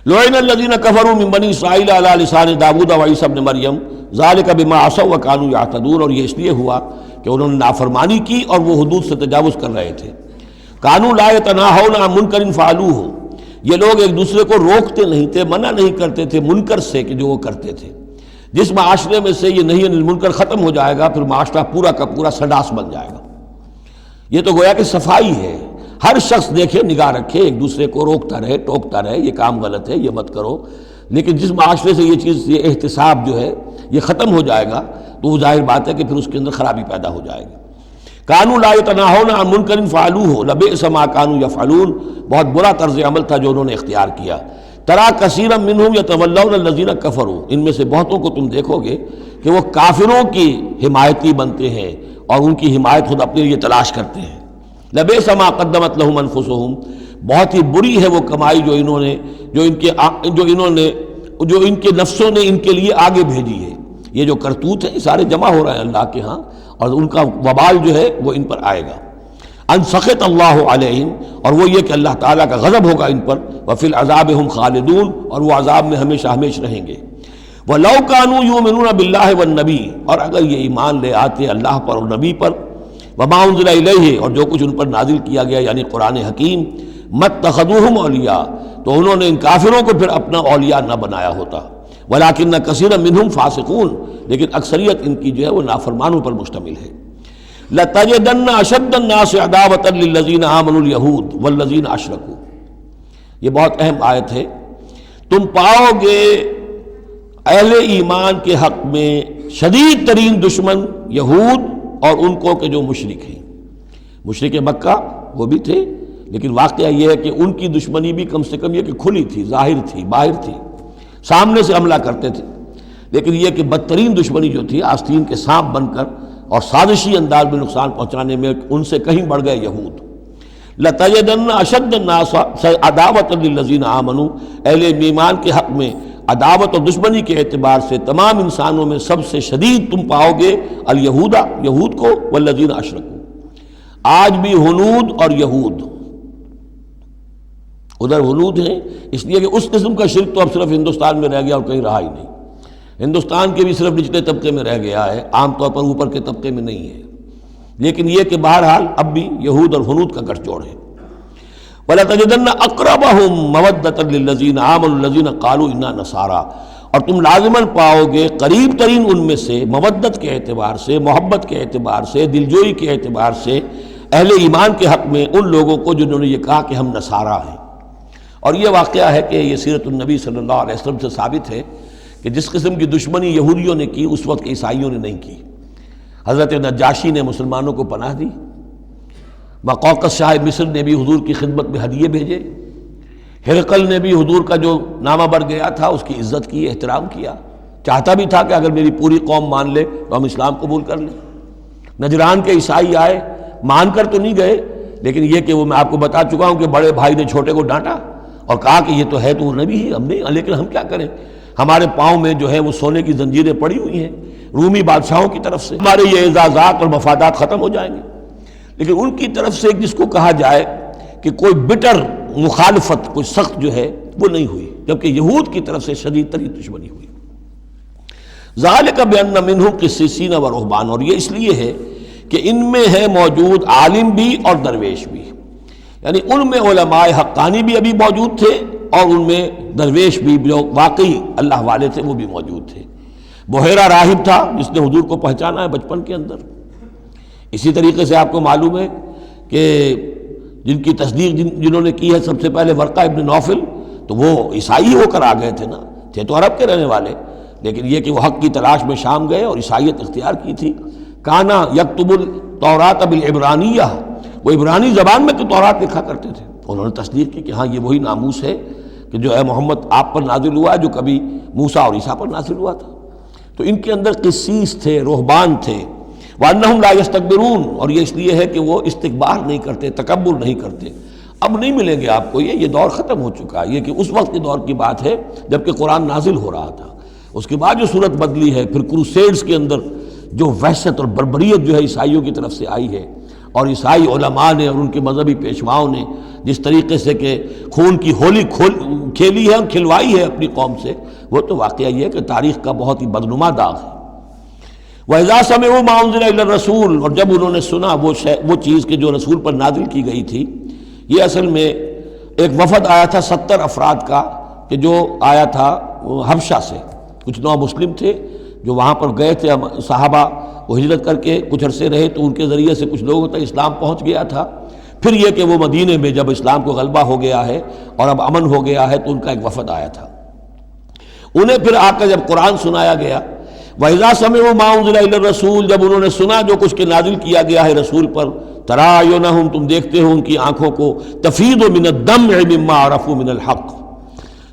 لعن الذین کفروا من بنی اسرائیل علی لسان داؤد وعیسیٰ ابن مریم ذلک بما عصوا وکانوا یعتدون، اور یہ اس لیے ہوا کہ انہوں نے نافرمانی کی اور وہ حدود سے تجاوز کر رہے تھے۔ کانوا لا یتناہون عن منکر فعلوہ، یہ لوگ ایک دوسرے کو روکتے نہیں تھے، منع نہیں کرتے تھے منکر سے کہ جو وہ کرتے تھے۔ جس معاشرے میں سے یہ نہیں عن المنکر ختم ہو جائے گا، پھر معاشرہ پورا کا پورا سڈاس بن جائے گا۔ یہ تو گویا کہ صفائی ہے، ہر شخص دیکھے، نگاہ رکھے، ایک دوسرے کو روکتا رہے، ٹوکتا رہے، یہ کام غلط ہے، یہ مت کرو۔ لیکن جس معاشرے سے یہ چیز، یہ احتساب جو ہے یہ ختم ہو جائے گا، تو وہ ظاہر بات ہے کہ پھر اس کے اندر خرابی پیدا ہو جائے گی۔ کانوا لا یتناہون عن منکر فعلوہ لبئس ما کانوا یفعلون، بہت برا طرز عمل تھا جو انہوں نے اختیار کیا۔ ترا کثیرا منہم یتولون الذین کفروا، ان میں سے بہتوں کو تم دیکھو گے کہ وہ کافروں کی حمایتی بنتے ہیں اور ان کی حمایت خود اپنے لیے تلاش کرتے ہیں۔ لبئس ما قدمت لہم انفسہم، بہت ہی بری ہے وہ کمائی جو ان کے نفسوں نے ان کے لیے آگے بھیجی ہے۔ یہ جو کرتوت ہے سارے جمع ہو رہے ہیں اللہ کے ہاں، اور ان کا وبال جو ہے وہ ان پر آئے گا۔ ان سخط اللہ علیہم، اور وہ یہ کہ اللہ تعالیٰ کا غضب ہوگا ان پر، وفی العذاب ہم خالدون، اور وہ عذاب میں ہمیشہ ہمیشہ رہیں گے۔ وَلَوْ كَانُوا يُؤْمِنُونَ بِاللَّهِ وَالنَّبِيِّ، اور اگر یہ ایمان لے آتے اللہ پر اور نبی پر، وَمَا أُنزِلَ إِلَيْهِ، اور جو کچھ ان پر نازل کیا گیا یعنی قرآن حکیم، مَتَّخَذُوهُمْ أَوْلِيَاءَ، تو انہوں نے ان کافروں کو پھر اپنا اولیاء نہ بنایا ہوتا۔ وَلَكِنَّ كَثِيرًا مِّنْهُمْ فَاسِقُونَ، لیکن اکثریت ان کی جو ہے وہ نافرمانوں پر مشتمل ہے۔ لَتَجِدَنَّ أَشَدَّ النَّاسِ عَدَاوَةً لِلَّذِينَ آمَنُوا الْيَهُودَ وَالَّذِينَ أَشْرَكُوا، یہ بہت اہم آیت ہے۔ تم پاؤ گے اہل ایمان کے حق میں شدید ترین دشمن یہود اور ان کو کہ جو مشرک ہیں۔ مشرک مکہ وہ بھی تھے، لیکن واقعہ یہ ہے کہ ان کی دشمنی بھی کم سے کم یہ کہ کھلی تھی، ظاہر تھی، باہر تھی، سامنے سے حملہ کرتے تھے، لیکن یہ کہ بدترین دشمنی جو تھی آستین کے سانپ بن کر اور سازشی انداز میں نقصان پہنچانے میں ان سے کہیں بڑھ گئے یہود۔ لَتَجِدَنَّ أَشَدَّ النَّاسِ عَدَاوَةً لِلَّذِينَ آمَنُوا، اہل ایمان کے حق میں عداوت اور دشمنی کے اعتبار سے تمام انسانوں میں سب سے شدید تم پاؤ گے الیہود، یہود کو، والذین اشرکوا۔ آج بھی ہنود اور یہود، ادھر ہنود ہیں اس لیے کہ اس قسم کا شرک تو اب صرف ہندوستان میں رہ گیا اور کہیں رہا ہی نہیں۔ ہندوستان کے بھی صرف نچلے طبقے میں رہ گیا ہے، عام طور پر اوپر کے طبقے میں نہیں ہے، لیکن یہ کہ بہرحال اب بھی یہود اور ہنود کا گٹھ جوڑ ہے۔ وَلَتَجِدَنَّ أَقْرَبَهُمْ مَوَدَّةً لِلَّذِينَ آمَنُوا الَّذِينَ قَالُوا إِنَّا نَصَارَىٰ، اور تم لازماً پاؤ گے قریب ترین ان میں سے، مودت کے اعتبار سے، محبت کے اعتبار سے، دلجوئی کے اعتبار سے، اہل ایمان کے حق میں ان لوگوں کو جنہوں نے یہ کہا کہ ہم نصارہ ہیں۔ اور یہ واقعہ ہے کہ یہ سیرت النبی صلی اللہ علیہ وسلم سے ثابت ہے کہ جس قسم کی دشمنی یہودیوں نے کی اس وقت عیسائیوں نے نہیں کی۔ حضرت نجاشی نے مسلمانوں کو پناہ دی، مقوقس شاہ مصر نے بھی حضور کی خدمت میں ہدیے بھیجے، ہرقل نے بھی حضور کا جو نامہ بر گیا تھا اس کی عزت کی، احترام کیا، چاہتا بھی تھا کہ اگر میری پوری قوم مان لے تو ہم اسلام قبول کر لیں۔ نجران کے عیسائی آئے، مان کر تو نہیں گئے، لیکن یہ کہ وہ میں آپ کو بتا چکا ہوں کہ بڑے بھائی نے چھوٹے کو ڈانٹا اور کہا کہ یہ تو ہے تو وہ نبی ہے، ہم نہیں، لیکن ہم کیا کریں، ہمارے پاؤں میں جو ہے وہ سونے کی زنجیریں پڑی ہوئی ہیں رومی بادشاہوں کی طرف سے، ہمارے یہ اعزازات اور مفادات ختم ہو جائیں گے۔ لیکن ان کی طرف سے جس کو کہا جائے کہ کوئی بٹر مخالفت، کوئی سخت جو ہے وہ نہیں ہوئی، جبکہ یہود کی طرف سے شدید ترین دشمنی ہوئی۔ ذالک بان منہم قسیسین و رہبان، اور یہ اس لیے ہے کہ ان میں ہے موجود عالم بھی اور درویش بھی، یعنی ان میں علماء حقانی بھی ابھی موجود تھے اور ان میں درویش بھی جو واقعی اللہ والے تھے وہ بھی موجود تھے۔ بحیرہ راہب تھا جس نے حضور کو پہچانا ہے بچپن کے اندر۔ اسی طریقے سے آپ کو معلوم ہے کہ جن کی تصدیق جنہوں نے کی ہے سب سے پہلے ورقہ ابن نوفل، تو وہ عیسائی ہو کر آ گئے تھے نا، تھے تو عرب کے رہنے والے، لیکن یہ کہ وہ حق کی تلاش میں شام گئے اور عیسائیت اختیار کی تھی۔ کانا یکتب التوراۃ بالعبرانیہ، وہ عبرانی زبان میں تو تورات لکھا کرتے تھے، انہوں نے تصدیق کی کہ ہاں یہ وہی ناموس ہے کہ جو ہے محمد آپ پر نازل ہوا ہے، جو کبھی موسیٰ اور عیسیٰ پر نازل ہوا تھا۔ تو ان کے اندر قسیس تھے، رہبان تھے، وَأَنَّهُمْ لَا يَسْتَكْبِرُونَ، اور یہ اس لیے ہے کہ وہ استکبار نہیں کرتے، تکبر نہیں کرتے۔ اب نہیں ملیں گے آپ کو یہ دور ختم ہو چکا ہے، یہ کہ اس وقت کے دور کی بات ہے جبکہ قرآن نازل ہو رہا تھا۔ اس کے بعد جو صورت بدلی ہے، پھر کروسیڈز کے اندر جو وحشت اور بربریت جو ہے عیسائیوں کی طرف سے آئی ہے، اور عیسائی علماء نے اور ان کے مذہبی پیشواؤں نے جس طریقے سے کہ خون کی ہولی کھیلی ہے اور کھلوائی ہے اپنی قوم سے، وہ تو واقعہ یہ ہے کہ تاریخ کا بہت ہی بدنما داغ ہے۔ وَإِذَا سَمِعُوا مَا أُنزِلَ إِلَى الرَّسُولِ، اور جب انہوں نے سنا وہ چیز کہ جو رسول پر نازل کی گئی تھی۔ یہ اصل میں ایک وفد آیا تھا 70 افراد کا، کہ جو آیا تھا حبشہ سے، کچھ نو مسلم تھے جو وہاں پر گئے تھے، صحابہ وہ ہجرت کر کے کچھ عرصے رہے تو ان کے ذریعے سے کچھ لوگوں تک اسلام پہنچ گیا تھا۔ پھر یہ کہ وہ مدینے میں جب اسلام کو غلبہ ہو گیا ہے اور اب امن ہو گیا ہے تو ان کا ایک وفد آیا تھا۔ انہیں پھر آ کر جب قرآن سنایا گیا، وَإِذَا سَمِعُوا مَا أُنزِلَ إِلَى الرَّسُولِ، جب انہوں نے سنا جو کچھ کہ نازل کیا گیا ہے رسول پر، تَرَىٰ أَعْيُنَهُمْ، تم دیکھتے ہو ان کی آنکھوں کو، تَفِيضُ مِنَ الدَّمْعِ مِمَّا عَرَفُوا مِنَ الْحَقِّ،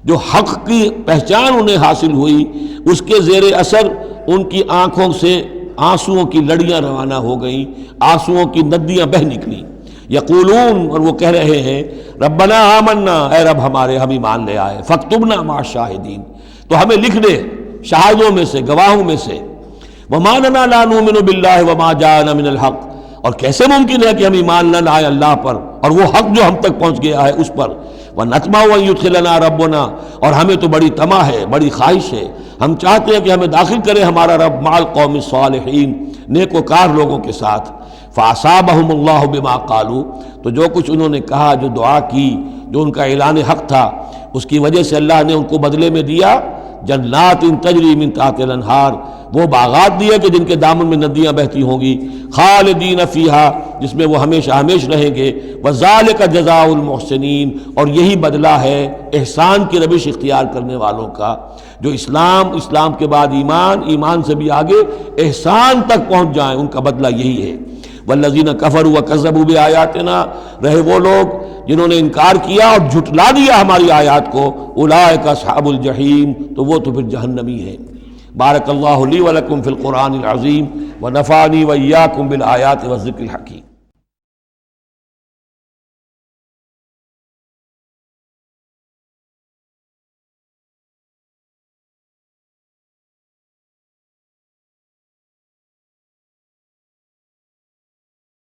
جو حق کی پہچان انہیں حاصل ہوئی اس کے زیر اثر ان کی آنکھوں سے آنسوؤں کی لڑیاں روانہ ہو گئیں، آنسوؤں کی ندیاں بہہ نکلیں۔ یقولون، اور وہ کہہ رہے ہیں، ربنا آمنا، اے رب ہمارے ہم ایمان لے آئے، فاکتبنا مع الشاہدین، تو ہمیں لکھ دے شاہدوں میں سے، گواہوں میں سے۔ وما لنا لا نؤمن باللہ وما جاءنا من الحق، اور کیسے ممکن ہے کہ ہم ایمان نہ لائیں اللہ پر اور وہ حق جو ہم تک پہنچ گیا ہے اس پر۔ وَنَطْمَعُ أَن يُدْخِلَنَا رَبُّنَا، اور ہمیں تو بڑی طمع ہے، بڑی خواہش ہے، ہم چاہتے ہیں کہ ہمیں داخل کرے ہمارا رب مع القوم الصالحین، نیک وکار لوگوں کے ساتھ۔ فَأَصَابَهُمُ اللَّهُ بِمَا قَالُوا، تو جو کچھ انہوں نے کہا، جو دعا کی، جو ان کا اعلان حق تھا، اس کی وجہ سے اللہ نے ان کو بدلے میں دیا جنات تجری من تحت الانہار، وہ باغات دیے کہ جن کے دامن میں ندیاں بہتی ہوں گی، خالدین فیہا، جس میں وہ ہمیشہ ہمیش رہیں گے، وذالک جزاء المحسنین، اور یہی بدلہ ہے احسان کی روش اختیار کرنے والوں کا، جو اسلام کے بعد ایمان سے بھی آگے احسان تک پہنچ جائیں، ان کا بدلہ یہی ہے۔ والذین کفروا وکذبوا بآیاتنا، رہے وہ لوگ جنہوں نے انکار کیا اور جھٹلا دیا ہماری آیات کو، اولئک اصحاب الجحیم، تو وہ تو پھر جہنمی ہے۔ بارک اللہ لی ولکم فی القرآن العظیم ونفعنی وإیاکم بالآیات والذکر الحکیم۔